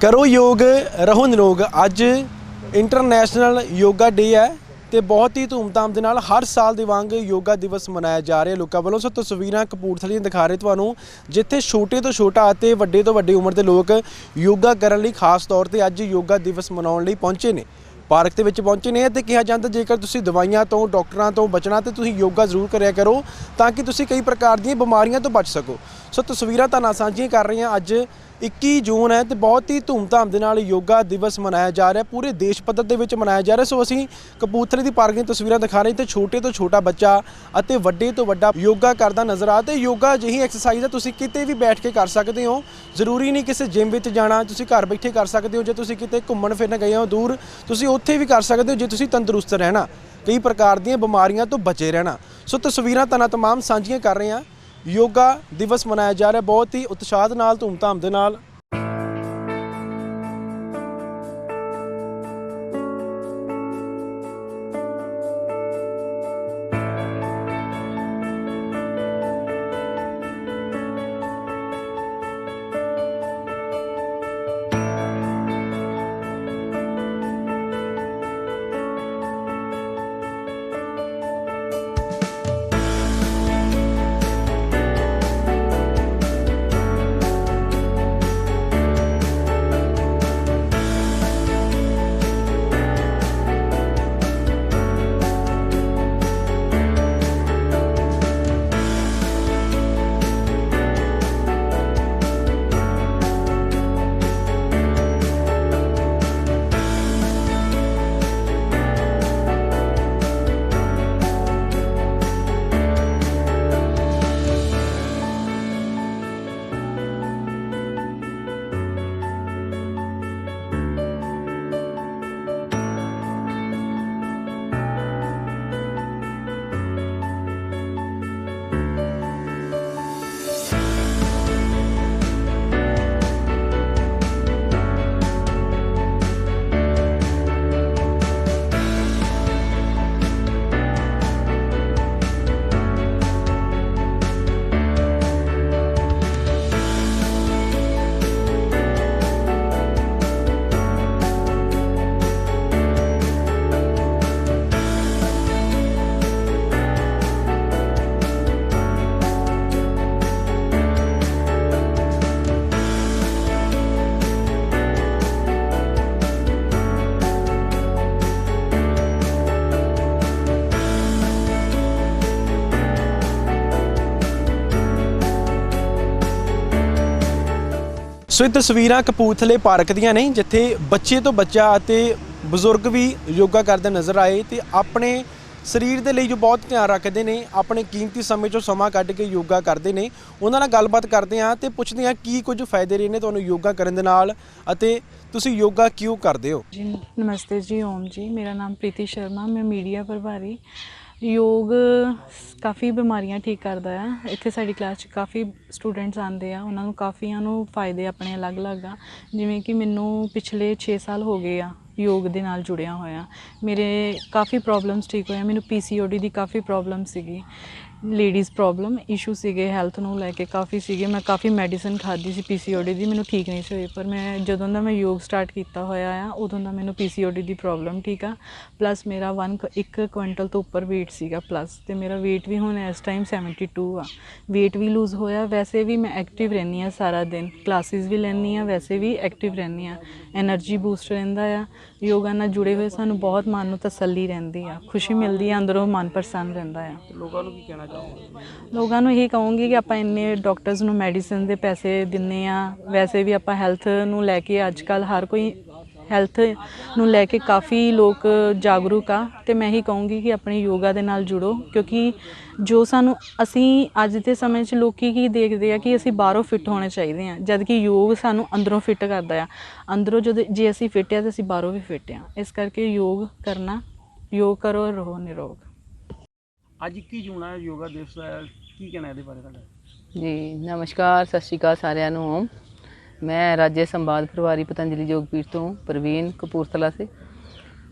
करो योग रहो निरोग। अज इंटरनेशनल योगा डे है तो बहुत ही धूमधाम के नाल हर साल के वांग योगा दिवस मनाया जा रहा है लोगों वालों। सो तस्वीरां कपूरथले दिखा रहे तुहानूं जिथे छोटे तो छोटा ते वड्डे तो वड्डी उम्र के लोग योगा करने लई खास तौर पर अज योगा दिवस मनाउण लई पहुंचे ने। पार्क के विच पहुंचे ने ते कहा जाता जेकर तुसीं दवाइयां तो डॉक्टरां तो बचना तो तुसीं योगा जरूर करिया करो ताकि तुसीं कई प्रकार दी बीमारियां तो बच सको। सो तस्वीरां तुहाडे नाल साझीआं कर रहे हैं। अज 21 जून है तो बहुत ही धूमधाम के नाल योगा दिवस मनाया जा रहा है, पूरे देश पद्धर दे विच मनाया जा रहा है। सो असीं कपूरथले की पार्क दी तस्वीरां दिखा रहे तो छोटे तो छोटा बच्चा अते वड्डे तो वड्डा योगा करदा नज़र आ। तो योगा अजिही एक्सरसाइज है तुसीं किते भी बैठ के कर सकते हो, जरूरी नहीं किसी जिम विच जाना, तुसीं घर बैठे कर सकते हो। जे तुसीं किते घुम्मण फिरन गए हो दूर तुसीं उत्थे भी कर सकते हो जे तुसीं तंदुरुस्त रहना, कई प्रकार दी बीमारियां तो बचे रहना। सो तस्वीरां तुहाडे नाल तमाम साझीआं कर रहे हैं। योगा दिवस मनाया जा रहा है बहुत ही उत्साह दे नाल धूमधाम दे नाल। सो ये तस्वीरां कपूरथले पार्क दियां ने जिथे बच्चे तो बच्चा ते बजुर्ग भी योगा करते नज़र आए तो अपने शरीर के लिए जो बहुत ध्यान रखते हैं, अपने कीमती समय चों समा कढ के योगा करते हैं। उन्हां नाल गलबात करते हैं तो पुछते हैं की कुछ फायदे रहे ने तुहानूं योगा करन दे नाल अते तुसीं योगा क्यों करते हो। जी नमस्ते जी, ओम जी, मेरा नाम प्रीति शर्मा, मैं मीडिया प्रभारी। योग काफ़ी बीमारियां ठीक करता है। इत्थे साडी क्लास काफ़ी स्टूडेंट्स आते हैं, उन्होंने काफ़ियां नूं फायदे अपने अलग अलग आ। जिवें कि मैनू पिछले 6 साल हो गए आ योग दे नाल जुड़िया होया, मेरे काफ़ी प्रॉब्लम्स ठीक होया। मैनू PCOD दी काफ़ी प्रॉब्लम सीगी, लेडीज़ प्रॉब्लम इशू सीगे हैल्थ नूं लैके काफ़ी सीगे। मैं काफ़ी मैडिसिन खाधी सी PCOD दी, मैनू ठीक नहीं सी होई, पर मैं जदों दा मैं योग स्टार्ट किया होया आ उदों दा मैनू PCOD दी प्रॉब्लम ठीक आ। प्लस मेरा 1 क्विंटल तो उपर वेट सीगा प्लस, तो मेरा वेट भी हुण इस टाइम 72 आ। वेट भी लूज़ होया। वैसे भी मैं एक्टिव रहनी आ, सारा दिन क्लासिस भी लैनी आ, वैसे भी एक्टिव रहनी आ, एनर्जी बूस्ट रहिंदा आ। योगा नाल जुड़े हुए सानू बहुत मन नूं तसल्ली रहिंदी आ, खुशी मिलदी आ, अंदरों मन प्रसन्न रहिंदा आ। लोगों को की कहना चाहोगे? लोगों ਨੂੰ ਇਹੀ ਕਹੂੰਗੀ ਕਿ ਆਪਾਂ ਇੰਨੇ ਡਾਕਟਰਸ ਨੂੰ ਮੈਡੀਸਿਨ ਦੇ ਪੈਸੇ ਦਿੰਨੇ ਆ, ਵੈਸੇ ਵੀ ਆਪਾਂ ਹੈਲਥ ਨੂੰ ਲੈ ਕੇ ਅੱਜ ਕੱਲ੍ਹ ਹਰ ਕੋਈ ਹੈਲਥ ਨੂੰ ਲੈ ਕੇ ਕਾफ़ी ਲੋਕ ਜਾਗਰੂਕ ਆ। ਤੇ ਮੈਂ ਇਹੀ ਕਹੂੰਗੀ ਕਿ ਆਪਣੇ ਯੋਗਾ ਦੇ ਨਾਲ ਜੁੜੋ, ਕਿਉਂਕਿ ਜੋ ਸਾਨੂੰ ਅਸੀਂ ਅੱਜ ਦੇ ਸਮੇਂ 'ਚ ਲੋਕੀ ਕੀ ਦੇਖਦੇ ਆ ਕਿ ਅਸੀਂ ਬਾਹਰੋਂ ਫਿੱਟ ਹੋਣੇ ਚਾਹੀਦੇ ਆ, ਜਦ ਕਿ ਯੋਗ ਸਾਨੂੰ ਅੰਦਰੋਂ ਫਿੱਟ ਕਰਦਾ ਆ। ਅੰਦਰੋਂ ਜਦੋਂ ਜੇ ਅਸੀਂ ਫਿੱਟ ਆ ਤਾਂ ਅਸੀਂ ਬਾਹਰੋਂ ਵੀ ਫਿੱਟ ਆ। ਇਸ ਕਰਕੇ ਯੋਗ ਕਰਨਾ, योग करो रहो निरोग। ਅੱਜ 21 ਜੂਨ ਹੈ ਯੋਗਾ ਦਿਵਸ ਹੈ, ਕੀ ਕਹਿਣਾ ਇਹਦੇ ਬਾਰੇ ਤੁਹਾਡਾ? जी नमस्कार, सत श्री अकाल सारिਆਂ ਨੂੰ। मैं राज्य संवाद प्रभारी पतंजलि योगपीठ तो प्रवीण कपूरथला से।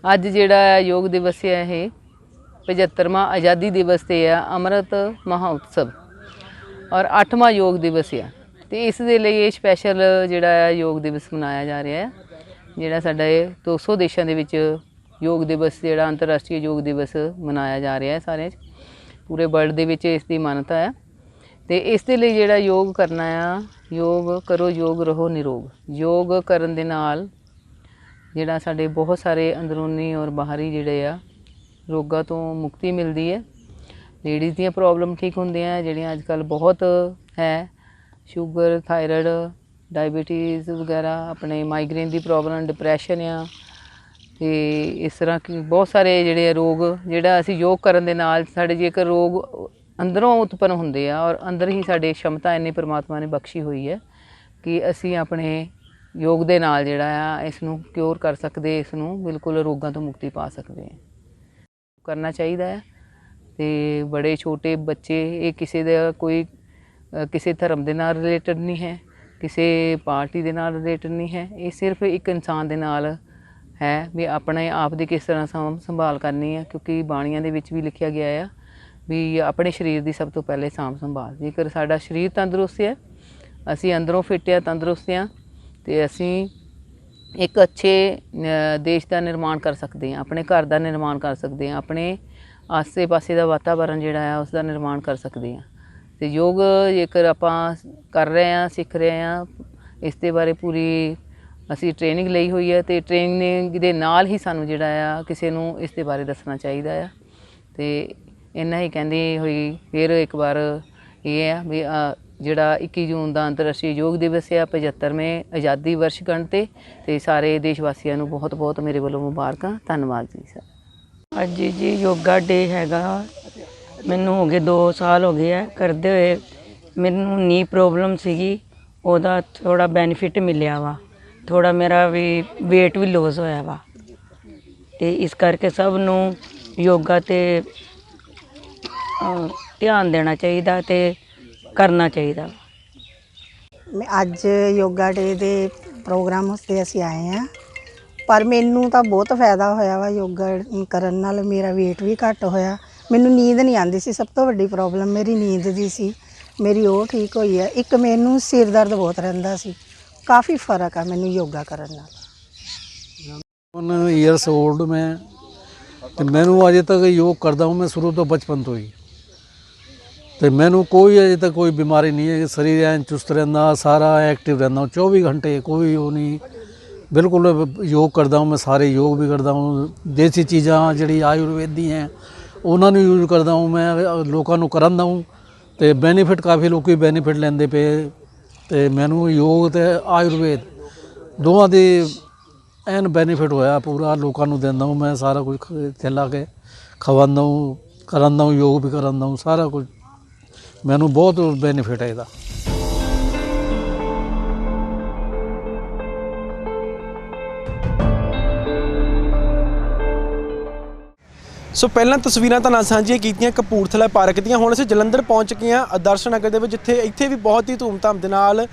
अज जिहड़ा योग दिवस है ये 75वां आज़ादी दिवस ते है, अमृत महोत्सव और 8वां योग दिवस है। ਤੇ ਇਸ ਦੇ ਲਈ ਇਹ ਸਪੈਸ਼ਲ ਜਿਹੜਾ ਹੈ ਯੋਗ ਦਿਵਸ ਮਨਾਇਆ ਜਾ ਰਿਹਾ ਹੈ। ਜਿਹੜਾ ਸਾਡਾ ਇਹ 200 ਦੇਸ਼ਾਂ ਦੇ ਵਿੱਚ ਯੋਗ ਦਿਵਸ ਜਿਹੜਾ ਅੰਤਰਰਾਸ਼ਟਰੀ ਯੋਗ ਦਿਵਸ ਮਨਾਇਆ ਜਾ ਰਿਹਾ ਹੈ ਸਾਰਿਆਂ 'ਚ, ਪੂਰੇ ਵਰਲਡ ਦੇ ਵਿੱਚ ਇਸ ਦੀ ਮਾਨਤਾ ਹੈ। ਤੇ ਇਸ ਦੇ ਲਈ ਜਿਹੜਾ ਯੋਗ ਕਰਨਾ ਆ, ਯੋਗ ਕਰੋ ਯੋਗ ਰਹੋ ਨਿਰੋਗ। ਯੋਗ ਕਰਨ ਦੇ ਨਾਲ ਜਿਹੜਾ ਸਾਡੇ ਬਹੁਤ ਸਾਰੇ ਅੰਦਰੂਨੀ ਔਰ ਬਾਹਰੀ ਜਿਹੜੇ ਆ ਰੋਗਾਂ ਤੋਂ ਮੁਕਤੀ ਮਿਲਦੀ ਹੈ। ਲੇਡੀਜ਼ ਦੀਆਂ ਪ੍ਰੋਬਲਮ ਠੀਕ ਹੁੰਦੀਆਂ ਜਿਹੜੀਆਂ ਅੱਜ ਕੱਲ੍ਹ ਬਹੁਤ ਹੈ, ਸ਼ੂਗਰ, ਥਾਇਰਾਇਡ, ਡਾਇਬੀਟੀਜ਼ ਵਗੈਰਾ, ਆਪਣੇ ਮਾਈਗ੍ਰੇਨ ਦੀ ਪ੍ਰੋਬਲਮ, ਡਿਪਰੈਸ਼ਨ ਆ, ਤੇ ਇਸ ਤਰ੍ਹਾਂ ਕਿ ਬਹੁਤ ਸਾਰੇ ਜਿਹੜੇ ਰੋਗ ਜਿਹੜਾ ਅਸੀਂ ਯੋਗ ਕਰਨ ਦੇ ਨਾਲ ਸਾਡੇ ਜੇਕਰ ਰੋਗ ਅੰਦਰੋਂ ਉਤਪੰਨ ਹੁੰਦੇ ਆ ਔਰ ਅੰਦਰ ਹੀ ਸਾਡੇ ਸ਼ਮਤਾ ਇੰਨੀ ਪਰਮਾਤਮਾ ਨੇ ਬਖਸ਼ੀ ਹੋਈ ਹੈ ਕਿ ਅਸੀਂ ਆਪਣੇ ਯੋਗ ਦੇ ਨਾਲ ਜਿਹੜਾ ਆ ਇਸ ਨੂੰ ਕਿਉਰ ਕਰ ਸਕਦੇ, ਇਸ ਨੂੰ ਬਿਲਕੁਲ ਰੋਗਾਂ ਤੋਂ ਮੁਕਤੀ ਪਾ ਸਕਦੇ ਹਾਂ। ਕਰਨਾ ਚਾਹੀਦਾ ਹੈ। ਤੇ ਬੜੇ ਛੋਟੇ ਬੱਚੇ, ਇਹ ਕਿਸੇ ਦਾ ਕੋਈ ਕਿਸੇ ਧਰਮ ਦੇ ਨਾਲ ਰਿਲੇਟਡ ਨਹੀਂ ਹੈ, ਕਿਸੇ ਪਾਰਟੀ ਦੇ ਨਾਲ ਰਿਲੇਟਡ ਨਹੀਂ ਹੈ, ਇਹ ਸਿਰਫ ਇੱਕ ਇਨਸਾਨ ਦੇ ਨਾਲ ਹੈ ਵੀ ਆਪਣੇ ਆਪ ਦੀ ਕਿਸ ਤਰ੍ਹਾਂ ਸੰਭਾਲ ਕਰਨੀ ਹੈ। ਕਿਉਂਕਿ ਬਾਣੀਆਂ ਦੇ ਵਿੱਚ ਵੀ ਲਿਖਿਆ ਗਿਆ ਆ ਵੀ ਆਪਣੇ ਸਰੀਰ ਦੀ ਸਭ ਤੋਂ ਪਹਿਲੇ ਸਾਂਭ ਸੰਭਾਲ। ਜੇਕਰ ਸਾਡਾ ਸਰੀਰ ਤੰਦਰੁਸਤ ਹੈ, ਅਸੀਂ ਅੰਦਰੋਂ ਫਿੱਟ ਆ, ਤੰਦਰੁਸਤ ਹਾਂ, ਤੇ ਅਸੀਂ ਇੱਕ ਅੱਛੇ ਦੇਸ਼ ਦਾ ਨਿਰਮਾਣ ਕਰ ਸਕਦੇ ਹਾਂ, ਆਪਣੇ ਘਰ ਦਾ ਨਿਰਮਾਣ ਕਰ ਸਕਦੇ ਹਾਂ, ਆਪਣੇ ਆਸੇ ਪਾਸੇ ਦਾ ਵਾਤਾਵਰਨ ਜਿਹੜਾ ਹੈ ਉਸ ਦਾ ਨਿਰਮਾਣ ਕਰ ਸਕਦੇ ਹਾਂ। ਤੇ ਯੋਗ ਜੇਕਰ ਆਪਾਂ ਕਰ ਰਹੇ ਹਾਂ, ਸਿੱਖ ਰਹੇ ਹਾਂ, ਇਸ ਦੇ ਬਾਰੇ ਪੂਰੀ ਅਸੀਂ ਟ੍ਰੇਨਿੰਗ ਲਈ ਹੋਈ ਹੈ ਤੇ ਟ੍ਰੇਨਿੰਗ ਦੇ ਨਾਲ ਹੀ ਸਾਨੂੰ ਜਿਹੜਾ ਆ ਕਿਸੇ ਨੂੰ ਇਸ ਦੇ ਬਾਰੇ ਦੱਸਣਾ ਚਾਹੀਦਾ ਆ। ਤੇ ਇੰਨਾ ਹੀ ਕਹਿੰਦੀ ਹੋਈ ਫਿਰ ਇੱਕ ਵਾਰ ਇਹ ਆ ਵੀ ਜਿਹੜਾ 21 ਜੂਨ ਦਾ ਅੰਤਰਰਾਸ਼ਟਰੀ ਯੋਗ ਦਿਵਸ ਹੈ, 75ਵੇਂ ਆਜ਼ਾਦੀ ਵਰਸ਼ਗੰਢ ਤੇ ਸਾਰੇ ਦੇਸ਼ ਵਾਸੀਆਂ ਨੂੰ ਬਹੁਤ ਬਹੁਤ ਮੇਰੇ ਵੱਲੋਂ ਮੁਬਾਰਕਾਂ। ਧੰਨਵਾਦ ਜੀ ਸਰ। ਅੱਜ ਜੀ ਯੋਗਾ ਡੇ ਹੈਗਾ, ਮੈਨੂੰ ਹੋ ਗਏ 2 ਸਾਲ ਹੋ ਗਏ ਆ ਕਰਦੇ ਹੋਏ। ਮੈਨੂੰ ਨੀ ਪ੍ਰੋਬਲਮ ਸੀਗੀ, ਉਹਦਾ ਥੋੜਾ ਬੈਨੀਫਿਟ ਮਿਲਿਆ ਵਾ, ਥੋੜਾ ਮੇਰਾ ਵੀ weight ਵੀ ਲੋਸ ਹੋਇਆ ਵਾ। ਤੇ ਇਸ ਕਰਕੇ ਸਭ ਨੂੰ ਯੋਗਾ ਤੇ ਧਿਆਨ ਦੇਣਾ ਚਾਹੀਦਾ ਤੇ ਕਰਨਾ ਚਾਹੀਦਾ। ਮੈਂ ਅੱਜ ਯੋਗਾ ਡੇ ਦੇ ਪ੍ਰੋਗਰਾਮ ਵਾਸਤੇ ਅਸੀਂ ਆਏ ਹਾਂ, ਪਰ ਮੈਨੂੰ ਤਾਂ ਬਹੁਤ ਫਾਇਦਾ ਹੋਇਆ ਵਾ ਯੋਗਾ ਕਰਨ ਨਾਲ। ਮੇਰਾ weight ਵੀ ਘੱਟ ਹੋਇਆ, ਮੈਨੂੰ ਨੀਂਦ ਨਹੀਂ ਆਉਂਦੀ ਸੀ, ਸਭ ਤੋਂ ਵੱਡੀ ਪ੍ਰੋਬਲਮ ਮੇਰੀ ਨੀਂਦ ਦੀ ਸੀ, ਮੇਰੀ ਉਹ ਠੀਕ ਹੋਈ ਹੈ। ਇੱਕ ਮੈਨੂੰ ਸਿਰ ਦਰਦ ਬਹੁਤ ਰਹਿੰਦਾ ਸੀ, ਕਾफ़ी फ़र्क है मैंने योगा करने नाल। 1 ईयर्स ओल्ड मैं तो मैनू अजे तक योग करता हूँ, मैं शुरू तो बचपन तो ही, तो मैनू कोई अजे तक कोई बीमारी नहीं है। शरीर ऐन चुस्त रहना, सारा एक्टिव रहना, 24 घंटे कोई वो नहीं, बिल्कुल योग करता हूँ मैं। सारे योग भी करता हूँ, देसी चीज़ां जिहड़ी आयुर्वेदी हैं उन्होंने यूज करता हूँ मैं, लोगों को करांदा हूँ, तो बेनीफिट काफ़ी लोग बेनीफिट लेंदे पे। तो मैनू योग तो आयुर्वेद दोवां दी एन बेनीफिट होया पूरा, लोगों को देंदा हूँ मैं, सारा कुछ खिला के खवांदा हूँ, करांदा हूँ, योग भी करांदा हूँ, सारा कुछ मैनू बहुत बेनीफिट है इसदा। ਸੋ ਪਹਿਲਾਂ ਤਸਵੀਰਾਂ ਤਾਂ ਨਾਲ ਸਾਂਝੀਆਂ ਕੀਤੀਆਂ ਕਪੂਰਥਲਾ ਪਾਰਕ ਦੀਆਂ। ਹੁਣ ਅਸੀਂ ਜਲੰਧਰ ਪਹੁੰਚ ਚੁੱਕੇ ਹਾਂ ਆਦਰਸ਼ ਨਗਰ ਦੇ ਵਿੱਚ, ਜਿੱਥੇ ਇੱਥੇ ਵੀ ਬਹੁਤ ਹੀ ਧੂਮਧਾਮ ਦੇ ਨਾਲ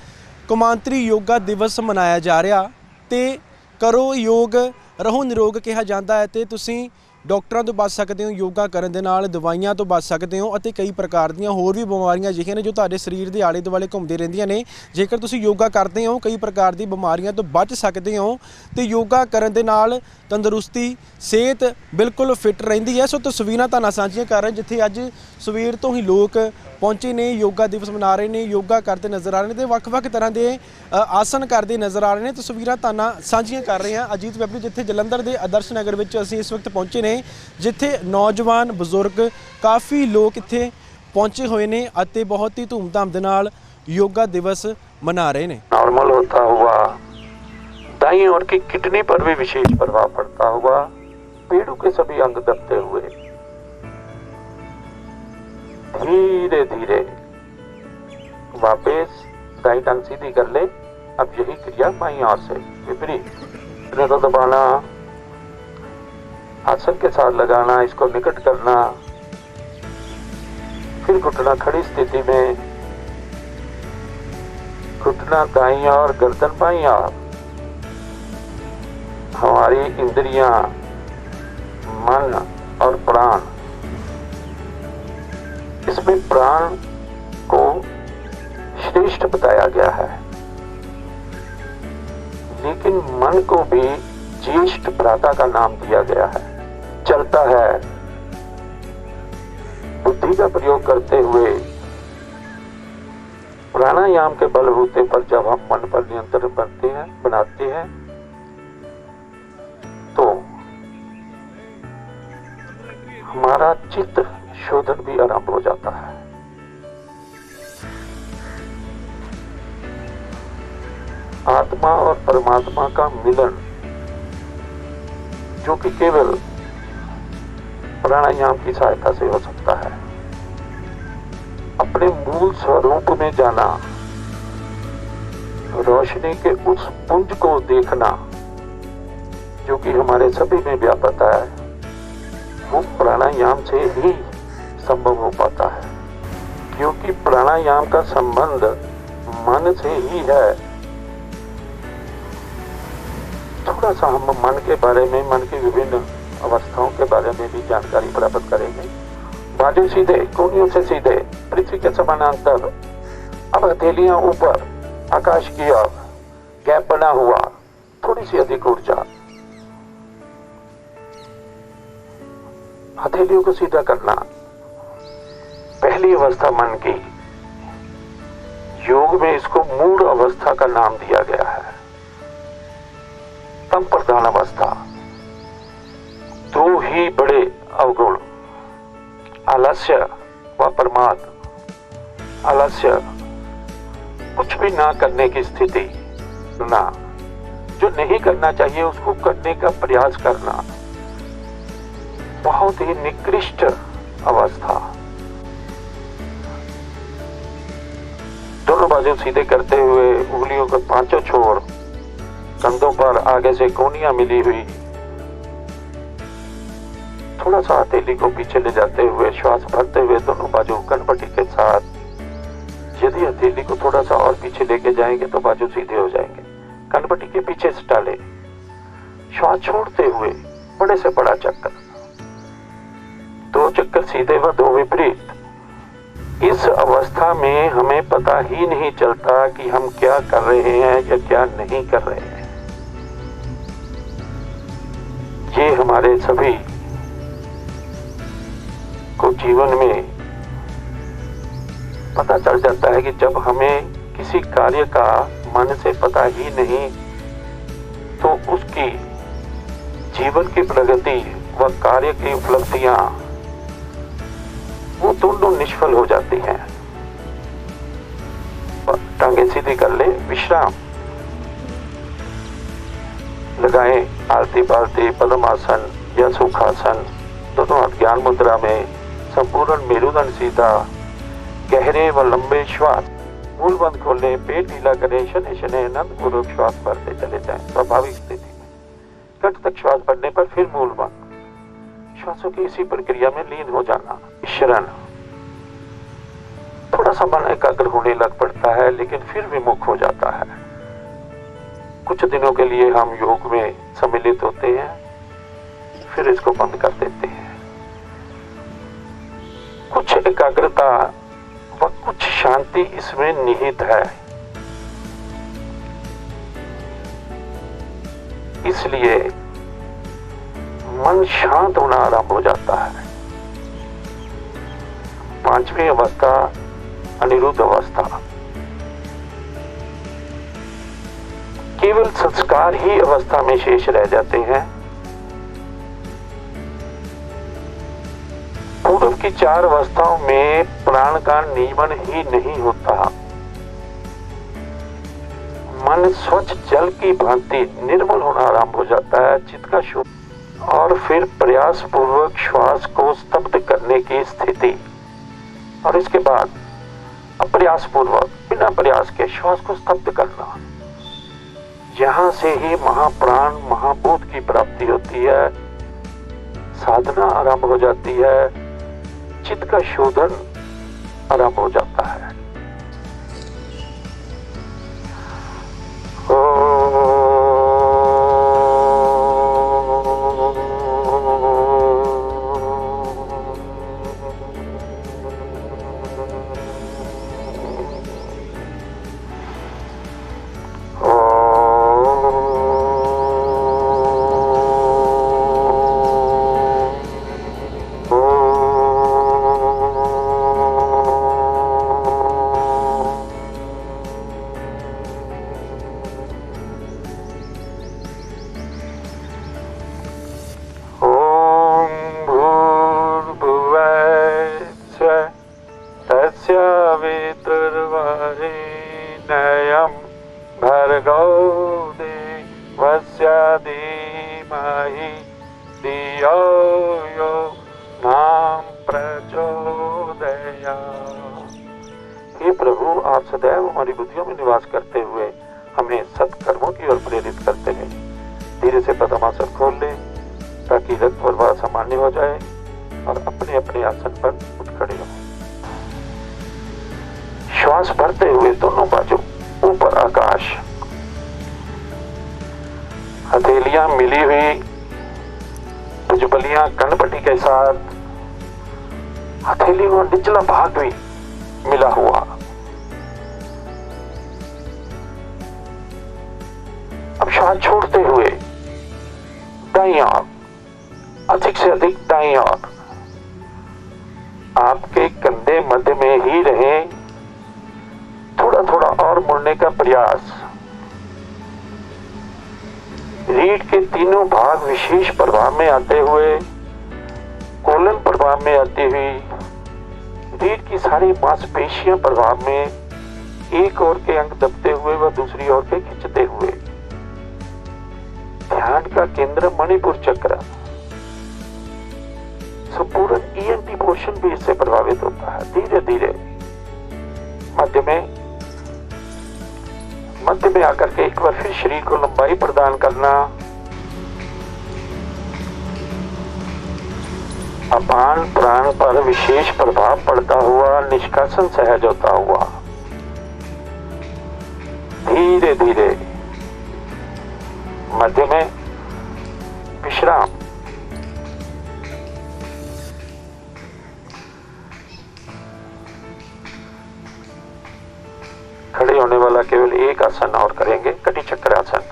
ਕੌਮਾਂਤਰੀ ਯੋਗਾ ਦਿਵਸ ਮਨਾਇਆ ਜਾ ਰਿਹਾ। ਤੇ ਕਰੋ ਯੋਗ ਰਹੋ ਨਿਰੋਗ ਕਿਹਾ ਜਾਂਦਾ ਹੈ, ਤੇ ਤੁਸੀਂ ਡਾਕਟਰਾਂ ਤੋਂ ਬਚ ਸਕਦੇ ਹੋ ਯੋਗਾ ਕਰਨ ਦੇ ਨਾਲ, ਦਵਾਈਆਂ ਤੋਂ ਬਚ ਸਕਦੇ ਹੋ, ਅਤੇ ਕਈ ਪ੍ਰਕਾਰ ਦੀਆਂ ਹੋਰ ਵੀ ਬਿਮਾਰੀਆਂ ਅਜਿਹੀਆਂ ਨੇ ਜੋ ਤੁਹਾਡੇ ਸਰੀਰ ਦੇ ਆਲੇ ਦੁਆਲੇ ਘੁੰਮਦੇ ਰਹਿੰਦੀਆਂ ਨੇ। ਜੇਕਰ ਤੁਸੀਂ ਯੋਗਾ ਕਰਦੇ ਹੋ ਕਈ ਪ੍ਰਕਾਰ ਦੀ ਬਿਮਾਰੀਆਂ ਤੋਂ ਬਚ ਸਕਦੇ ਹੋ, ਤੇ ਯੋਗਾ ਕਰਨ ਦੇ ਨਾਲ ਤੰਦਰੁਸਤੀ, ਸਿਹਤ ਬਿਲਕੁਲ ਫਿੱਟ ਰਹਿੰਦੀ ਹੈ। ਸੋ ਤਸਵੀਰਾਂ ਤੁਹਾਨੂੰ ਸਾਂਝੀਆਂ ਕਰ ਰਹੇ ਜਿੱਥੇ ਅੱਜ ਸਵੇਰ ਤੋਂ ਹੀ ਲੋਕ ਪਹੁੰਚੇ ਨੇ, ਯੋਗਾ ਦਿਵਸ ਮਨਾ ਰਹੇ ਨੇ, ਯੋਗਾ ਕਰਦੇ ਨਜ਼ਰ ਆ ਰਹੇ ਨੇ ਤੇ ਵੱਖ-ਵੱਖ ਤਰ੍ਹਾਂ ਦੇ ਆਸਨ ਕਰਦੇ ਨਜ਼ਰ ਆ ਰਹੇ ਨੇ। ਤਸਵੀਰਾਂ ਤੁਹਾਨੂੰ ਸਾਂਝੀਆਂ ਕਰ ਰਹੇ ਹਾਂ ਅਜੀਤ ਵੈਬ, ਜਿੱਥੇ ਜਲੰਧਰ ਦੇ ਆਦਰਸ਼ ਨਗਰ ਵਿੱਚ ਅਸੀਂ ਇਸ ਵਕਤ ਪਹੁੰਚੇ ਨੇ, ਜਿੱਥੇ ਨੌਜਵਾਨ ਬਜ਼ੁਰਗ ਕਾफ़ी ਲੋਕ ਇੱਥੇ ਪਹੁੰਚੇ ਹੋਏ ਨੇ ਅਤੇ ਬਹੁਤ ਹੀ ਧੂਮਧਾਮ ਦੇ ਨਾਲ योगा दिवस मना रहे हैं। नॉर्मल होता हुआ दाईं ओर की किडनी पर भी विशेष प्रभाव पड़ता हुआ पेड़ों के सभी अंग दबते हुए धीरे धीरे वापस दाईं टांग सीधी कर ले। अब यही क्रिया बाईं ओर से विपरीत, घुटने को दबाना, आसन के साथ लगाना, इसको निकट करना, फिर घुटना खड़ी स्थिति में, घुटना दाईं और गर्दन बाईं और। हमारी इंद्रियां, मन और प्राण, इसमें प्राण को श्रेष्ठ बताया गया है, लेकिन मन को भी ज्येष्ठ भ्राता का नाम दिया गया है। चलता है, बुद्धि का प्रयोग करते हुए प्राणायाम के बलबूते पर जब हम मन पर नियंत्रण बनाते हैं तो हमारा चित्त शोधन भी आरंभ हो जाता है। आत्मा और परमात्मा का मिलन, जो कि केवल प्राणायाम की सहायता से हो सकता है। अपने मूल स्वरूप में जाना, रोशनी के उस पुंज को देखना जो कि हमारे सभी में व्याप्त है, वो प्राणायाम से ही संभव हो पाता है, क्योंकि प्राणायाम का संबंध मन से ही है। थोड़ा सा हम मन के बारे में, मन की विभिन्न अवस्थाओं के बारे में भी जानकारी प्राप्त करेंगे। बाजू सीधे, कोनियों से सीधे, पृथ्वी के समानांतर, अब हथेलियां ऊपर, आकाश की ओर, गैप बना हुआ, थोड़ी सी अधिक ऊर्जा। हथेलियों को सीधा करना, पहली अवस्था मन की। योग में इसको मूढ़ अवस्था का नाम दिया गया है। तम प्रधान अवस्था, दो ही बड़े अवगुण, आलस्य व प्रमाद। आलस्य, कुछ भी ना करने की स्थिति, ना, जो नहीं करना चाहिए उसको करने का प्रयास करना, बहुत ही निकृष्ट अवस्था। दोनों बाजू सीधे करते हुए उंगलियों को पांचों छोर, कंधों पर आगे से कोनियां मिली हुई, थोड़ा सा हथेली को पीछे ले जाते हुए श्वास भरते हुए दोनों बाजू कनपट्टी के साथ। यदि हथेली को थोड़ा सा और पीछे लेके जाएंगे तो बाजू सीधे हो जाएंगे। कनपट्टी के पीछे से डाले, श्वास छोड़ते हुए बड़े से बड़ा चक्कर, 2 चक्कर सीधे व 2 विपरीत। इस अवस्था में हमें पता ही नहीं चलता कि हम क्या कर रहे हैं या क्या नहीं कर रहे हैं। ये हमारे सभी को जीवन में पता चल जाता है कि जब हमें किसी कार्य का मन से पता ही नहीं, तो उसकी जीवन की प्रगति व कार्य की उपलब्धियां वो दोनों निष्फल हो जाती हैं। टांगे सीधी कर ले, विश्राम लगाएं, आलती पालती, पद्मासन या सुखासन, दोनों हाथ ज्ञान मुद्रा में, संपूर्ण मेरुदंड सीधा, गहरे व लंबे श्वास, मूल बंद खोले, पेट ढीला करें, शनि शनि आनंद पूर्वक श्वास भरते चले जाएं। स्वाभाविक स्थिति में कट तक श्वास भरने पर फिर मूल बंद, श्वासों की इसी प्रक्रिया में लीन हो जाना। शरण, थोड़ा सा मन एकाग्र होने लग पड़ता है लेकिन फिर विमुख हो जाता है। कुछ दिनों के लिए हम योग में सम्मिलित होते हैं, फिर इसको बंद कर देते हैं। कुछ एकाग्रता व कुछ शांति इसमें निहित है, इसलिए मन शांत होना आरंभ हो जाता है। 5वीं अवस्था अनिरुद्ध अवस्था, केवल संस्कार ही अवस्था में शेष रह जाते हैं। पूर्व की 4 अवस्थाओं में प्राण का नियमन ही नहीं होता। मन स्वच्छ जल की भांति निर्मल होना आरंभ हो जाता है, चित्त का शुद्ध, और फिर प्रयास पूर्वक श्वास को स्तब्ध करने की स्थिति, और इसके बाद अप्रयास पूर्वक बिना प्रयास के श्वास को स्तब्ध करना। यहां से ही महाप्राण महाभूत की प्राप्ति होती है, साधना आरंभ हो जाती है, चित्त का शोधन आरंभ हो जाता है। देवस्य धीमहि धियो यो नाम प्रचोदयात्। हे प्रभु, आप सदैव हमारी बुद्धियों में निवास करते हुए हमें सत्कर्मों की ओर प्रेरित करते हैं। धीरे से पद्मासन खोल ले ताकि रक्त प्रवाह सामान्य हो जाए और अपने अपने आसन पर उठ खड़े हो। श्वास भरते हुए दोनों बाजू ऊपर आकाश, हथेलियां मिली हुई भुजबलियां कनपट्टी के साथ, हथेली और निचला भाग भी मिला हुआ। अब श्वास छोड़ते हुए दाईं ओर, अधिक से अधिक दाईं ओर। आपके कंधे मध्य में ही रहे, थोड़ा थोड़ा और मुड़ने का प्रयास। रीढ़ के तीनों भाग विशेष प्रभाव में आते हुए, कोलन प्रभाव में आती हुई, रीढ़ की सारी मांसपेशियां प्रभाव में, एक ओर के अंग दबते हुए व दूसरी ओर के खिंचते हुए। ध्यान का केंद्र मणिपुर चक्र, संपूर्ण ईएनटी पोर्शन भी इससे प्रभावित होता है। धीरे धीरे मध्य में आकर के एक बार फिर शरीर को लंबाई प्रदान करना। अपान प्राण पर विशेष प्रभाव पड़ता हुआ निष्कासन सहज होता हुआ धीरे धीरे मध्य में विश्राम। खड़े होने वाला केवल एक आसन और करेंगे, कटी चक्र आसन।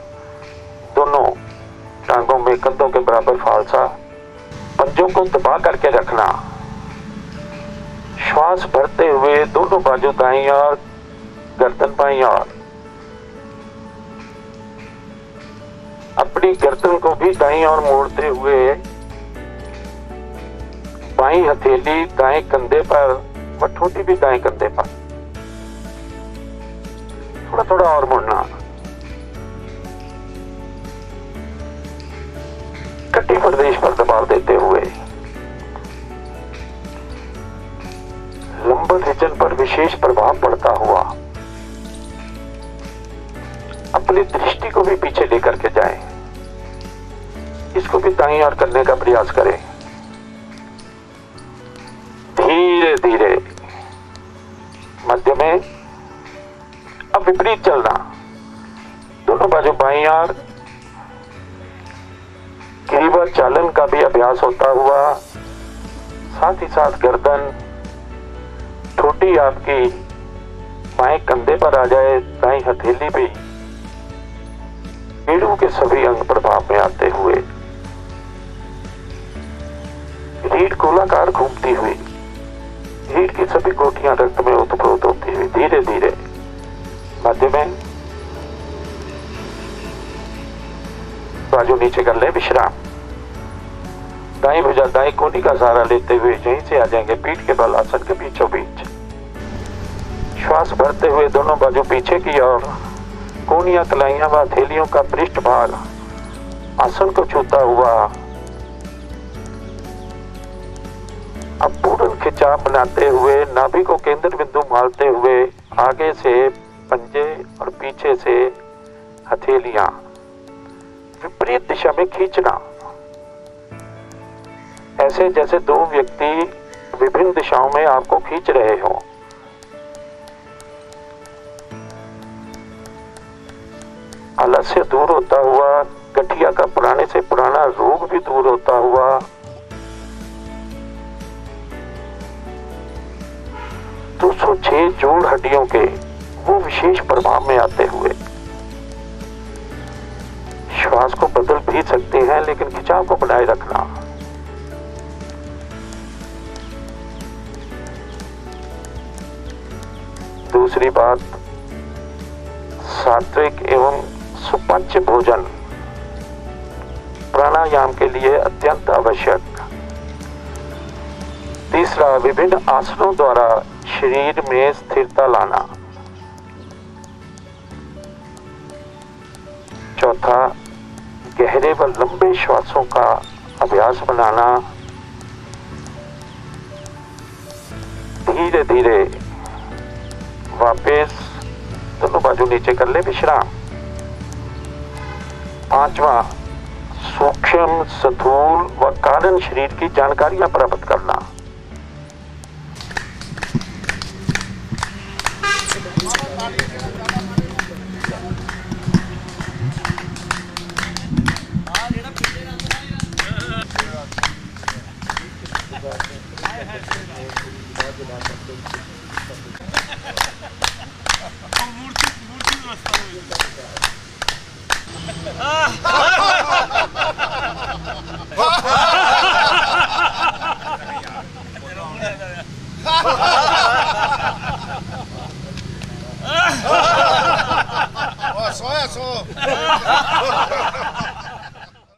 दोनों टांगों में कंधों के बराबर फालसा, पंजों को दबा करके रखना। श्वास भरते हुए दोनों बाजू दाईं ओर, गर्दन बाईं ओर। अपनी गर्दन को भी दाईं ओर मोड़ते हुए बाईं हथेली दाएं कंधे पर व ठोटी भी दाएं कंधे पर। थोड़ा थोड़ा और मुड़ना। कटी प्रदेश पर दबाव देते हुए लंबन रिजन पर विशेष प्रभाव पड़ता हुआ अपनी दृष्टि को भी पीछे लेकर के जाएं। इसको भी दाईं ओर करने का प्रयास करें। धीरे धीरे मध्य में अब विपरीत चलना। दोनों बाजू बाईं ओर। गिरिवर चालन का भी अभ्यास होता हुआ, साथ ही साथ गर्दन, ठोटी आपकी बाएं कंधे पर आ जाए, दाईं हथेली भी, पीढ़ों के सभी अंग प्रभाव में आते हुए, रीढ़ गोलाकार घूमती हुई, रीढ़ की सभी गोटियां रक्त में ओतप्रोत होती हुई धीरे धीरे मध्य में बाजू नीचे कर ले, विश्राम। दाईं भुजा दाईं कोहनी का सहारा लेते हुए यहीं से आ जाएंगे पीठ के बल आसन के बीचों बीच। श्वास भरते हुए दोनों बाजू पीछे की ओर, कोहनियां, कलाइयां व हथेलियों का पृष्ठ भाग आसन को छूता हुआ अब पूर्ण खिंचाव बनाते हुए, नाभि को केंद्र बिंदु मानते हुए, आगे से पंजे और पीछे से हथेलियां विपरीत दिशा में खींचना। ऐसे जैसे दो व्यक्ति विभिन्न दिशाओं में आपको खींच रहे हो। आलस्य दूर होता हुआ, गठिया का पुराने से पुराना रोग भी दूर होता हुआ, 206 जोड़ हड्डियों के वो विशेष प्रभाव में आते हुए श्वास को बदल भी सकते हैं, लेकिन खिंचाव को बनाए रखना। दूसरी बात, सात्विक एवं सुपाच्य भोजन प्राणायाम के लिए अत्यंत आवश्यक। तीसरा, विभिन्न आसनों द्वारा शरीर में स्थिरता लाना। चौथा, गहरे व लंबे श्वासों का अभ्यास बनाना। धीरे धीरे वापस दोनों बाजू नीचे कर ले विश्राम। पांचवा, सूक्ष्म, स्थूल व कारण शरीर की जानकारियां प्राप्त करना।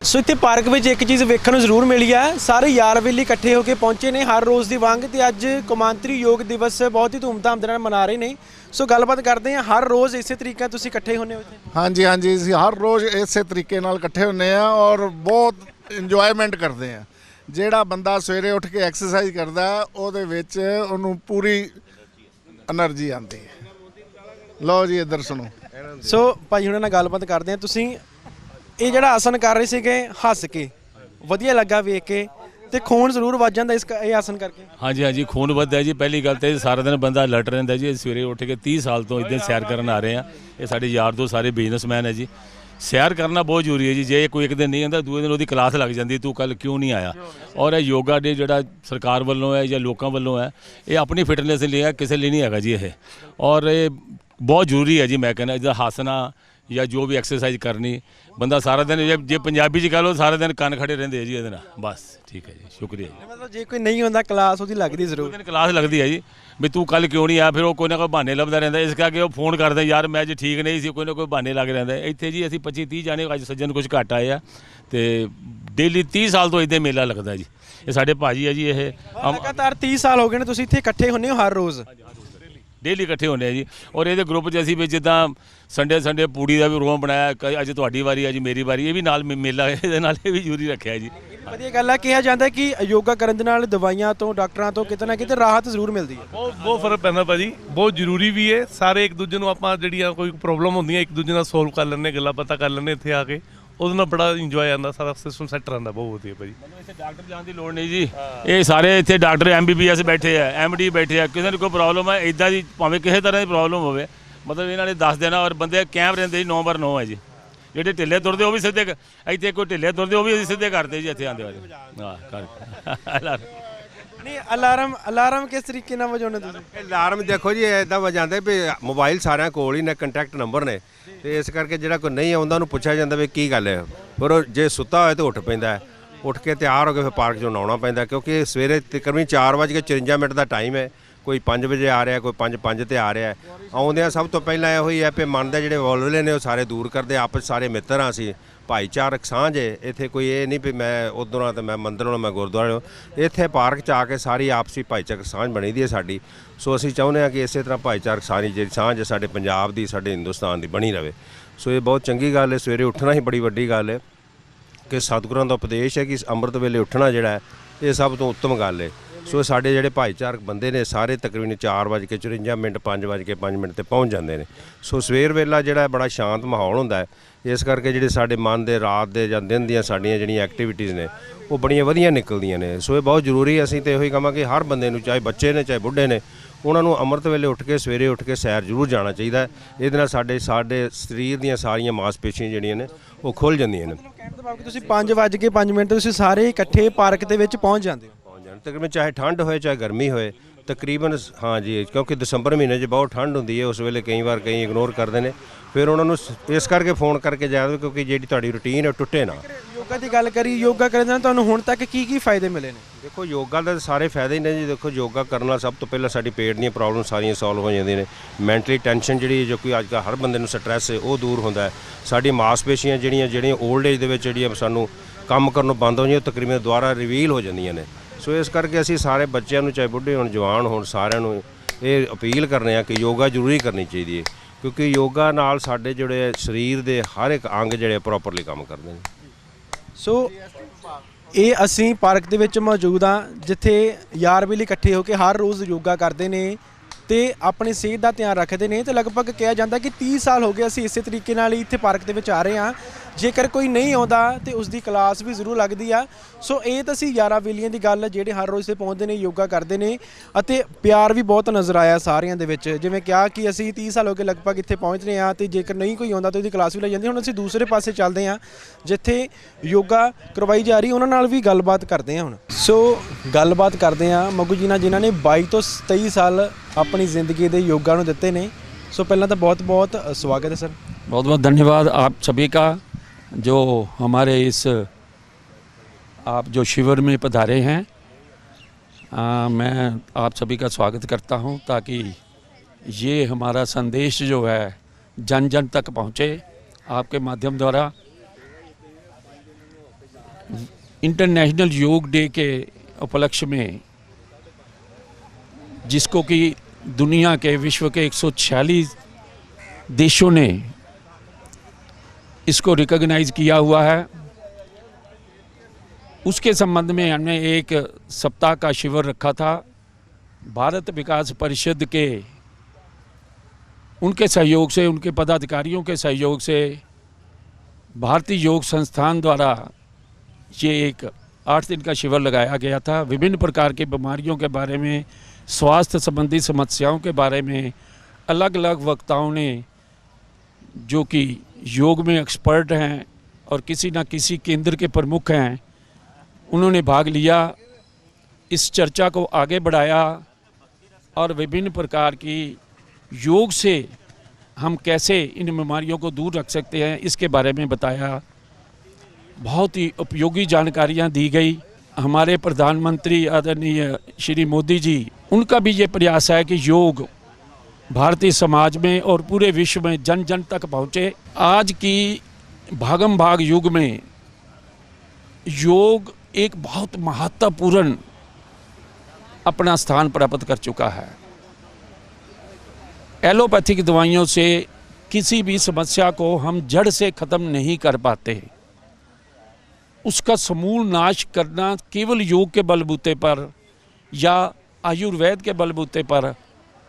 ਸੋ ਇੱਥੇ ਪਾਰਕ ਵਿੱਚ ਇੱਕ ਚੀਜ਼ ਵੇਖਣ ਨੂੰ ਜ਼ਰੂਰ ਮਿਲੀ ਹੈ, ਸਾਰੇ ਯਾਰ ਵੇਲੀ ਇਕੱਠੇ ਹੋ ਕੇ ਪਹੁੰਚੇ ਨੇ ਹਰ ਰੋਜ਼ ਦੀ ਵਾਂਗ, ਤੇ ਅੱਜ ਕੌਮਾਂਤਰੀ ਯੋਗ ਦਿਵਸ ਬਹੁਤ ਹੀ ਧੂਮਧਾਮ ਦੇ ਨਾਲ ਮਨਾ ਰਹੇ ਨੇ। ਸੋ ਗੱਲਬਾਤ ਕਰਦੇ ਹਾਂ, ਹਰ ਰੋਜ਼ ਇਸੇ ਤਰੀਕੇ ਤੁਸੀਂ ਇਕੱਠੇ ਹੁੰਦੇ ਹੋ ਇੱਥੇ? ਹਾਂਜੀ ਹਾਂਜੀ, ਅਸੀਂ ਹਰ ਰੋਜ਼ ਇਸੇ ਤਰੀਕੇ ਨਾਲ ਇਕੱਠੇ ਹੁੰਦੇ ਆ ਔਰ ਬਹੁਤ ਇੰਜੋਇਮੈਂਟ ਕਰਦੇ ਆ। ਜਿਹੜਾ ਬੰਦਾ ਸਵੇਰੇ ਉੱਠ ਕੇ ਐਕਸਰਸਾਈਜ਼ ਕਰਦਾ ਉਹਦੇ ਵਿੱਚ ਉਹਨੂੰ ਪੂਰੀ એનર્ਜੀ ਆਉਂਦੀ ਹੈ। ਲਓ ਜੀ ਇੱਧਰ ਸੁਣੋ। ਸੋ ਭਾਈ ਹੁਣਾਂ ਨਾਲ ਗੱਲਬਾਤ ਕਰਦੇ ਹਾਂ। ਤੁਸੀਂ ਇਹ ਜਿਹੜਾ ਆਸਨ ਕਰ ਰਹੇ ਸੀਗੇ ਹੱਸ ਕੇ, ਵਧੀਆ ਲੱਗਾ ਵੇਖ ਕੇ, ਤੇ ਖੂਨ ਜ਼ਰੂਰ ਵੱਜ ਜਾਂਦਾ ਇਸ ਇਹ ਆਸਨ ਕਰਕੇ? ਹਾਂਜੀ ਹਾਂਜੀ, ਖੂਨ ਵੱਧਦਾ ਜੀ। ਪਹਿਲੀ ਗੱਲ ਤਾਂ ਸਾਰਾ ਦਿਨ ਬੰਦਾ ਅਲਰਟ ਰਹਿੰਦਾ ਜੀ। ਸਵੇਰੇ ਉੱਠ ਕੇ 30 ਸਾਲ ਤੋਂ ਇੱਦਾਂ ਸੈਰ ਕਰਨ ਆ ਰਹੇ ਆ। ਇਹ ਸਾਡੇ ਯਾਰ ਦੋ ਸਾਰੇ ਬਿਜ਼ਨਸਮੈਨ ਹੈ ਜੀ। ਸੈਰ ਕਰਨਾ ਬਹੁਤ ਜ਼ਰੂਰੀ ਹੈ ਜੀ। ਜੇ ਕੋਈ ਇੱਕ ਦਿਨ ਨਹੀਂ ਆਉਂਦਾ, ਦੂਏ ਦਿਨ ਉਹਦੀ ਕਲਾਸ ਲੱਗ ਜਾਂਦੀ, ਤੂੰ ਕੱਲ ਕਿਉਂ ਨਹੀਂ ਆਇਆ। ਔਰ ਇਹ ਯੋਗਾ ਡੇ ਜਿਹੜਾ ਸਰਕਾਰ ਵੱਲੋਂ ਹੈ ਜਾਂ ਲੋਕਾਂ ਵੱਲੋਂ ਹੈ, ਇਹ ਆਪਣੀ ਫਿਟਨੈਸ ਲਈ ਹੈ, ਕਿਸੇ ਲਈ ਨਹੀਂ ਹੈਗਾ ਜੀ ਇਹ। ਔਰ ਇਹ ਬਹੁਤ ਜ਼ਰੂਰੀ ਹੈ ਜੀ। ਮੈਂ ਕਹਿੰਦਾ ਜਿੱਦਾਂ ਹੱਸਣਾ ਜਾਂ ਜੋ ਵੀ ਐਕਸਰਸਾਈਜ਼ ਕਰਨੀ, ਬੰਦਾ ਸਾਰਾ ਦਿਨ ਜੇ ਪੰਜਾਬੀ 'ਚ ਕਹ ਲਓ, ਸਾਰਾ ਦਿਨ ਕੰਨ ਖੜੇ ਰਹਿੰਦੇ ਆ ਜੀ ਇਹਦੇ ਨਾਲ। ਬਸ ਠੀਕ ਹੈ ਜੀ, ਸ਼ੁਕਰੀਆ ਜੀ। ਮਤਲਬ ਜੇ ਕੋਈ ਨਹੀਂ ਹੁੰਦਾ ਕਲਾਸ ਉਹਦੀ ਲੱਗਦੀ ਜ਼ਰੂਰ? ਦਿਨ ਕਲਾਸ ਲੱਗਦੀ ਹੈ ਜੀ, ਵੀ ਤੂੰ ਕੱਲ ਕਿਉਂ ਨਹੀਂ ਆਇਆ। ਫਿਰ ਉਹ ਕੋਈ ਨਾ ਕੋਈ ਬਹਾਨੇ ਲੱਭਦਾ ਰਹਿੰਦਾ, ਇਸ ਕਰਕੇ ਉਹ ਫੋਨ ਕਰਦਾ, ਯਾਰ ਮੈਂ ਅੱਜ ਠੀਕ ਨਹੀਂ ਸੀ, ਕੋਈ ਨਾ ਕੋਈ ਬਹਾਨੇ ਲੱਗ ਰਹਿੰਦਾ। ਇੱਥੇ ਜੀ ਅਸੀਂ 25-30 ਜਾਣੇ ਅੱਜ ਸੱਜਣ ਕੁਝ ਘੱਟ ਆਏ ਆ, ਤੇ ਡੇਲੀ 30 ਸਾਲ ਤੋਂ ਇੱਦਾਂ ਮੇਲਾ ਲੱਗਦਾ ਜੀ। ਇਹ ਸਾਡੇ ਭਾਜੀ ਹੈ ਜੀ। ਇਹ ਲਗਾਤਾਰ 30 ਸਾਲ ਹੋ ਗਏ ਨੇ ਤੁਸੀਂ ਇੱਥੇ ਇਕੱਠੇ ਹੁੰਦੇ ਹੋ ਹਰ ਰੋਜ਼? ਡੇਲੀ ਇਕੱਠੇ ਹੁੰਦੇ ਆ ਜੀ। ਔਰ ਇਹਦੇ ਗਰੁੱਪ 'ਚ ਅਸੀਂ ਵੀ ਜਿੱਦਾਂ ਸੰਡੇ ਪੂੜੀ ਦਾ ਵੀ ਪ੍ਰੋਗਰਾਮ ਬਣਾਇਆ, ਅੱਜ ਤੁਹਾਡੀ ਵਾਰੀ, ਅੱਜ ਮੇਰੀ ਵਾਰੀ, ਇਹ ਵੀ ਨਾਲ ਮੇਲਾ ਇਹਦੇ ਨਾਲ ਇਹ ਵੀ ਜ਼ਰੂਰੀ ਰੱਖਿਆ ਜੀ। ਵਧੀਆ ਗੱਲ ਹੈ। ਕਿਹਾ ਜਾਂਦਾ ਕਿ ਯੋਗਾ ਕਰਨ ਦੇ ਨਾਲ ਦਵਾਈਆਂ ਤੋਂ, ਡਾਕਟਰਾਂ ਤੋਂ ਕਿਤੇ ਨਾ ਕਿਤੇ ਰਾਹਤ ਜ਼ਰੂਰ ਮਿਲਦੀ ਹੈ। ਬਹੁਤ ਫਰਕ ਪੈਂਦਾ ਭਾਜੀ, ਬਹੁਤ ਜ਼ਰੂਰੀ ਵੀ ਹੈ। ਸਾਰੇ ਇੱਕ ਦੂਜੇ ਨੂੰ ਆਪਾਂ ਜਿਹੜੀਆਂ ਕੋਈ ਪ੍ਰੋਬਲਮ ਹੁੰਦੀਆਂ ਇੱਕ ਦੂਜੇ ਨਾਲ ਸੋਲਵ ਕਰ ਲੈਂਦੇ, ਗੱਲਾਂ ਪਤਾ ਕਰ ਲੈਂਦੇ ਇੱਥੇ ਆ ਕੇ, ਉਹਦੇ ਨਾਲ ਬੜਾ ਇੰਜੋਏ ਆਉਂਦਾ, ਸਾਰਾ ਸਿਸਟਮ ਸੈੱਟ ਰਹਿੰਦਾ। ਬਹੁਤ ਵਧੀਆ ਭਾਜੀ। ਇੱਥੇ ਡਾਕਟਰ ਜਾਣ ਦੀ ਲੋੜ ਨਹੀਂ ਜੀ। ਇਹ ਸਾਰੇ ਇੱਥੇ ਡਾਕਟਰ MBBS ਬੈਠੇ ਆ, MD ਬੈਠੇ ਆ। ਕਿਸੇ ਨੂੰ ਕੋਈ ਪ੍ਰੋਬਲਮ ਹੈ ਇੱਦਾਂ ਦੀ, ਭਾਵੇਂ ਕਿਸੇ ਤਰ੍ਹਾਂ ਦੀ ਪ੍ਰੋਬਲਮ ਹੋਵੇ, ਮਤਲਬ ਇਹਨਾਂ ਨੇ ਦੱਸ ਦੇਣਾ। ਔਰ ਬੰਦੇ ਕੈਂਪ ਰਹਿੰਦੇ ਜੀ 9x9 ਹੈ ਜੀ। ਜਿਹੜੇ ਢਿੱਲੇ ਤੁਰਦੇ ਉਹ ਵੀ ਸਿੱਧੇ, ਇੱਥੇ ਕੋਈ ਢਿੱਲੇ ਤੁਰਦੇ ਉਹ ਵੀ ਅਸੀਂ ਸਿੱਧੇ ਕਰਦੇ ਜੀ ਇੱਥੇ ਆਉਂਦੇ ਵਾਲੇ। ਹਾਂ ਕਰ ਨਹੀਂ, ਅਲਾਰਮ ਕਿਸ ਤਰੀਕੇ ਨਾਲ ਵਜਾਉਂਦੇ ਤੁਸੀਂ? ਅਲਾਰਮ ਦੇਖੋ ਜੀ ਇੱਦਾਂ ਵਜਾਉਂਦੇ ਵੀ ਮੋਬਾਈਲ ਸਾਰਿਆਂ ਕੋਲ ਹੀ ਨੇ, ਕੰਟੈਕਟ ਨੰਬਰ ਨੇ, ਤੇ ਇਸ ਕਰਕੇ ਜਿਹੜਾ ਕੋਈ ਨਹੀਂ ਆਉਂਦਾ ਉਹਨੂੰ ਪੁੱਛਿਆ ਜਾਂਦਾ ਵੀ ਕੀ ਗੱਲ ਹੈ। ਪਰ ਉਹ ਜੇ ਸੁੱਤਾ ਹੋਇਆ ਤਾਂ ਉੱਠ ਪੈਂਦਾ, ਉੱਠ ਕੇ ਤਿਆਰ ਹੋ ਕੇ ਫਿਰ ਪਾਰਕ 'ਚੋਂ ਆਉਣਾ ਪੈਂਦਾ, ਕਿਉਂਕਿ ਸਵੇਰੇ ਤਕਰੀਬਨ 4:54 ਦਾ ਟਾਈਮ ਹੈ। ਕੋਈ 5 ਵਜੇ ਆ ਰਿਹਾ, ਕੋਈ 5:05 ਤੇ ਆ ਰਿਹਾ। ਆਉਂਦਿਆਂ ਸਭ ਤੋਂ ਪਹਿਲਾਂ ਇਹੋ ਹੀ ਹੈ ਵੀ ਮਨ ਦੇ ਜਿਹੜੇ ਵੋਲਵਲੇ ਨੇ ਉਹ ਸਾਰੇ ਦੂਰ ਕਰਦੇ। ਆਪਸ ਸਾਰੇ ਮਿੱਤਰ ਹਾਂ ਅਸੀਂ, ਭਾਈਚਾਰਕ ਸਾਂਝ ਹੈ ਇੱਥੇ। ਕੋਈ ਇਹ ਨਹੀਂ ਵੀ ਮੈਂ ਉੱਧਰ ਆ ਅਤੇ ਮੈਂ ਮੰਦਰ ਨੂੰ, ਮੈਂ ਗੁਰਦੁਆਰੇ। ਇੱਥੇ ਪਾਰਕ 'ਚ ਆ ਕੇ ਸਾਰੀ ਆਪਸੀ ਭਾਈਚਾਰਕ ਸਾਂਝ ਬਣੀ ਦੀ ਹੈ ਸਾਡੀ। ਸੋ ਅਸੀਂ ਚਾਹੁੰਦੇ ਹਾਂ ਕਿ ਇਸੇ ਤਰ੍ਹਾਂ ਭਾਈਚਾਰਕ ਸਾਰੀ ਜਿਹੜੀ ਸਾਂਝ ਹੈ ਸਾਡੇ ਪੰਜਾਬ ਦੀ, ਸਾਡੇ ਹਿੰਦੁਸਤਾਨ ਦੀ ਬਣੀ ਰਹੇ। ਸੋ ਇਹ ਬਹੁਤ ਚੰਗੀ ਗੱਲ ਹੈ। ਸਵੇਰੇ ਉੱਠਣਾ ਹੀ ਬੜੀ ਵੱਡੀ ਗੱਲ ਹੈ ਕਿ ਸਤਿਗੁਰਾਂ ਦਾ ਉਪਦੇਸ਼ ਹੈ ਕਿ ਅੰਮ੍ਰਿਤ ਵੇਲੇ ਉੱਠਣਾ ਜਿਹੜਾ ਹੈ ਇਹ ਸਭ ਤੋਂ ਉੱਤਮ ਗੱਲ ਹੈ। ਸੋ ਸਾਡੇ ਜਿਹੜੇ ਭਾਈਚਾਰਕ ਬੰਦੇ ਨੇ ਸਾਰੇ ਤਕਰੀਬਨ 4:54 5:05 ਤੇ ਪਹੁੰਚ ਜਾਂਦੇ ਨੇ। ਸੋ ਸਵੇਰ ਵੇਲਾ ਜਿਹੜਾ ਬੜਾ ਸ਼ਾਂਤ ਮਾਹੌਲ ਹੁੰਦਾ ਹੈ। ਇਸ ਕਰਕੇ ਜਿਹੜੇ ਸਾਡੇ ਮਨ ਦੇ, ਰਾਤ ਦੇ ਜਾਂ ਦਿਨ ਦੀਆਂ ਸਾਡੀਆਂ ਜਿਹੜੀਆਂ ਐਕਟੀਵਿਟੀਜ਼ ਨੇ ਉਹ ਬੜੀਆਂ ਵਧੀਆ ਨਿਕਲਦੀਆਂ ਨੇ। ਸੋ ਇਹ ਬਹੁਤ ਜ਼ਰੂਰੀ। ਅਸੀਂ ਤਾਂ ਇਹੋ ਹੀ ਕਹਾਂਗੇ ਹਰ ਬੰਦੇ ਨੂੰ, ਚਾਹੇ ਬੱਚੇ ਨੇ ਚਾਹੇ ਬੁੱਢੇ ਨੇ, ਉਹਨਾਂ ਨੂੰ ਅੰਮ੍ਰਿਤ ਵੇਲੇ ਉੱਠ ਕੇ, ਸਵੇਰੇ ਉੱਠ ਕੇ ਸੈਰ ਜ਼ਰੂਰ ਜਾਣਾ ਚਾਹੀਦਾ। ਇਹਦੇ ਨਾਲ ਸਾਡੇ ਸਰੀਰ ਦੀਆਂ ਸਾਰੀਆਂ ਮਾਸਪੇਸ਼ੀਆਂ ਜਿਹੜੀਆਂ ਨੇ ਉਹ ਖੁੱਲ੍ਹ ਜਾਂਦੀਆਂ ਨੇ। ਕਹਿਣ ਦਾ ਭਾਵ ਕਿ ਤੁਸੀਂ 5:05 ਤੁਸੀਂ ਸਾਰੇ ਇਕੱਠੇ ਪਾਰਕ ਦੇ ਵਿੱਚ ਪਹੁੰਚ ਜਾਂਦੇ ਹੋ? ਤਕਰੀਬਨ ਚਾਹੇ ਠੰਡ ਹੋਏ ਚਾਹੇ ਗਰਮੀ ਹੋਏ ਤਕਰੀਬਨ। ਹਾਂ ਜੀ, ਕਿਉਂਕਿ ਦਸੰਬਰ ਮਹੀਨੇ 'ਚ ਬਹੁਤ ਠੰਡ ਹੁੰਦੀ ਹੈ, ਉਸ ਵੇਲੇ ਕਈ ਵਾਰ ਕਈ ਇਗਨੋਰ ਕਰਦੇ ਨੇ। ਫਿਰ ਉਹਨਾਂ ਨੂੰ ਇਸ ਕਰਕੇ ਫੋਨ ਕਰਕੇ ਜਾਇਆ ਕਿਉਂਕਿ ਜਿਹੜੀ ਤੁਹਾਡੀ ਰੂਟੀਨ ਹੈ ਟੁੱਟੇ ਨਾ। ਯੋਗਾ ਦੀ ਗੱਲ ਕਰੀ, ਯੋਗਾ ਕਰਨ ਨਾਲ ਤੁਹਾਨੂੰ ਹੁਣ ਤੱਕ ਕੀ ਫਾਇਦੇ ਮਿਲੇ ਨੇ? ਦੇਖੋ ਯੋਗਾ ਦੇ ਸਾਰੇ ਫਾਇਦੇ ਨੇ ਜੀ। ਦੇਖੋ ਯੋਗਾ ਕਰਨ ਨਾਲ ਸਭ ਤੋਂ ਪਹਿਲਾਂ ਸਾਡੀ ਪੇਟ ਦੀਆਂ ਪ੍ਰੋਬਲਮ ਸਾਰੀਆਂ ਸੋਲਵ ਹੋ ਜਾਂਦੀਆਂ ਨੇ। ਮੈਂਟਲੀ ਟੈਨਸ਼ਨ ਜਿਹੜੀ ਜੋ ਕਿ ਅੱਜ ਕੱਲ੍ਹ ਹਰ ਬੰਦੇ ਨੂੰ ਸਟ੍ਰੈਸ ਹੈ ਉਹ ਦੂਰ ਹੁੰਦਾ ਹੈ। ਸਾਡੀ ਮਾਸਪੇਸ਼ੀਆਂ ਜਿਹੜੀਆਂ ਓਲਡ ਏਜ ਦੇ ਵਿੱਚ ਜਿਹੜੀਆਂ ਸਾਨੂੰ ਕੰਮ ਕਰਨੋਂ ਬੰਦ ਹੋ ਜਾਂਦੀਆਂ ਉਹ ਤਕਰੀਬਨ ਦੁਬਾਰਾ ਰਿਵੀਲ ਹੋ ਜਾਂਦੀਆਂ ਨੇ। ਸੋ ਇਸ ਕਰਕੇ ਅਸੀਂ ਸਾਰੇ ਬੱਚਿਆਂ ਨੂੰ, ਚਾਹੇ ਬੁੱਢੇ ਹੋਣ, ਜਵਾਨ ਹੋਣ, ਸਾਰਿਆਂ ਨੂੰ ਇਹ ਅਪੀਲ ਕਰਨੇ ਆ ਕਿ ਯੋਗਾ ਜ਼ਰੂਰੀ ਕਰਨੀ ਚਾਹੀਦੀ ਹੈ। ਕਿਉਂਕਿ ਯੋਗਾ ਨਾਲ ਸਾਡੇ ਜਿਹੜੇ ਸਰੀਰ ਦੇ ਹਰ ਇੱਕ ਅੰਗ ਜਿਹੜੇ ਪ੍ਰੋਪਰਲੀ ਕੰਮ ਕਰਦੇ ਨੇ। ਸੋ ਇਹ ਅਸੀਂ ਪਾਰਕ ਦੇ ਵਿੱਚ ਮੌਜੂਦ ਹਾਂ, ਜਿੱਥੇ ਯਾਰ ਬੇਲੀ ਇਕੱਠੇ ਹੋ ਕੇ ਹਰ ਰੋਜ਼ ਯੋਗਾ ਕਰਦੇ ਨੇ ਤੇ ਆਪਣੀ ਸਿਹਤ ਦਾ ਧਿਆਨ ਰੱਖਦੇ ਨੇ। ਤੇ ਲਗਭਗ ਕਿਹਾ ਜਾਂਦਾ ਕਿ 30 ਸਾਲ ਹੋ ਗਏ ਅਸੀਂ ਇਸੇ ਤਰੀਕੇ ਨਾਲ ਹੀ ਇੱਥੇ ਪਾਰਕ ਦੇ ਵਿੱਚ ਆ ਰਹੇ ਹਾਂ। ਜੇਕਰ ਕੋਈ ਨਹੀਂ ਆਉਂਦਾ ਤੇ ਉਸ ਦੀ ਕਲਾਸ ਵੀ ਜ਼ਰੂਰ ਲੱਗਦੀ ਆ। ਸੋ ਇਹ ਤਾਂ ਸੀ ਯਾਰਾਂ ਬੇਲੀਆਂ ਦੀ ਗੱਲ, ਜਿਹੜੇ ਹਰ ਰੋਜ਼ ਤੇ ਪਹੁੰਚਦੇ ਨੇ, ਯੋਗਾ ਕਰਦੇ ਨੇ ਅਤੇ ਪਿਆਰ ਵੀ ਬਹੁਤ ਨਜ਼ਰ ਆਇਆ ਸਾਰਿਆਂ ਦੇ ਵਿੱਚ। ਜਿਵੇਂ ਕਿਹਾ ਕਿ ਅਸੀਂ 30 ਸਾਲ ਹੋ ਗਏ ਲਗਭਗ ਇੱਥੇ ਪਹੁੰਚ ਰਹੇ ਹਾਂ ਤੇ ਜੇਕਰ ਨਹੀਂ ਕੋਈ ਆਉਂਦਾ ਤਾਂ ਉਹਦੀ ਕਲਾਸ ਵੀ ਲੱਗ ਜਾਂਦੀ। ਹੁਣ ਅਸੀਂ ਦੂਸਰੇ ਪਾਸੇ ਚੱਲਦੇ ਹਾਂ ਜਿੱਥੇ ਯੋਗਾ ਕਰਵਾਈ ਜਾ ਰਹੀ, ਉਹਨਾਂ ਨਾਲ ਵੀ ਗੱਲਬਾਤ ਕਰਦੇ ਹਾਂ। ਹੁਣ ਸੋ ਗੱਲਬਾਤ ਕਰਦੇ ਹਾਂ ਮੱਗੂ ਜੀ ਨਾਲ, ਜਿਨ੍ਹਾਂ ਨੇ 22 ਤੋਂ 23 ਸਾਲ अपनी ज़िंदगी दे योगा ਨੂੰ ਦਿੱਤੇ ਨੇ। सो पहला तो बहुत बहुत स्वागत है सर। बहुत बहुत धन्यवाद आप सभी का, जो हमारे इस आप जो शिविर में पधारे हैं। मैं आप सभी का स्वागत करता हूं ताकि ये हमारा संदेश जो है जन जन तक पहुंचे आपके माध्यम द्वारा। इंटरनेशनल योग डे के उपलक्ष्य में, जिसको कि दुनिया के विश्व के 146 देशों ने इसको रिकॉग्नाइज किया हुआ है, उसके संबंध में हमने एक सप्ताह का शिविर रखा था। भारत विकास परिषद के उनके सहयोग से, उनके पदाधिकारियों के सहयोग से भारतीय योग संस्थान द्वारा ये एक 8 दिन का शिविर लगाया गया था। विभिन्न प्रकार की बीमारियों के बारे में, स्वास्थ्य संबंधी समस्याओं के बारे में अलग अलग वक्ताओं ने, जो कि योग में एक्सपर्ट हैं और किसी न किसी केंद्र के प्रमुख हैं, उन्होंने भाग लिया, इस चर्चा को आगे बढ़ाया और विभिन्न प्रकार की योग से हम कैसे इन बीमारियों को दूर रख सकते हैं इसके बारे में बताया। बहुत ही उपयोगी जानकारियाँ दी गई। हमारे प्रधानमंत्री आदरणीय श्री मोदी जी, उनका भी ये प्रयास है कि योग भारतीय समाज में और पूरे विश्व में जन जन तक पहुँचे। आज की भागम भाग युग में योग एक बहुत महत्वपूर्ण अपना स्थान प्राप्त कर चुका है। एलोपैथिक दवाइयों से किसी भी समस्या को हम जड़ से ख़त्म नहीं कर पाते। उसका समूल नाश करना केवल योग के बलबूते पर या आयुर्वेद के बलबूते पर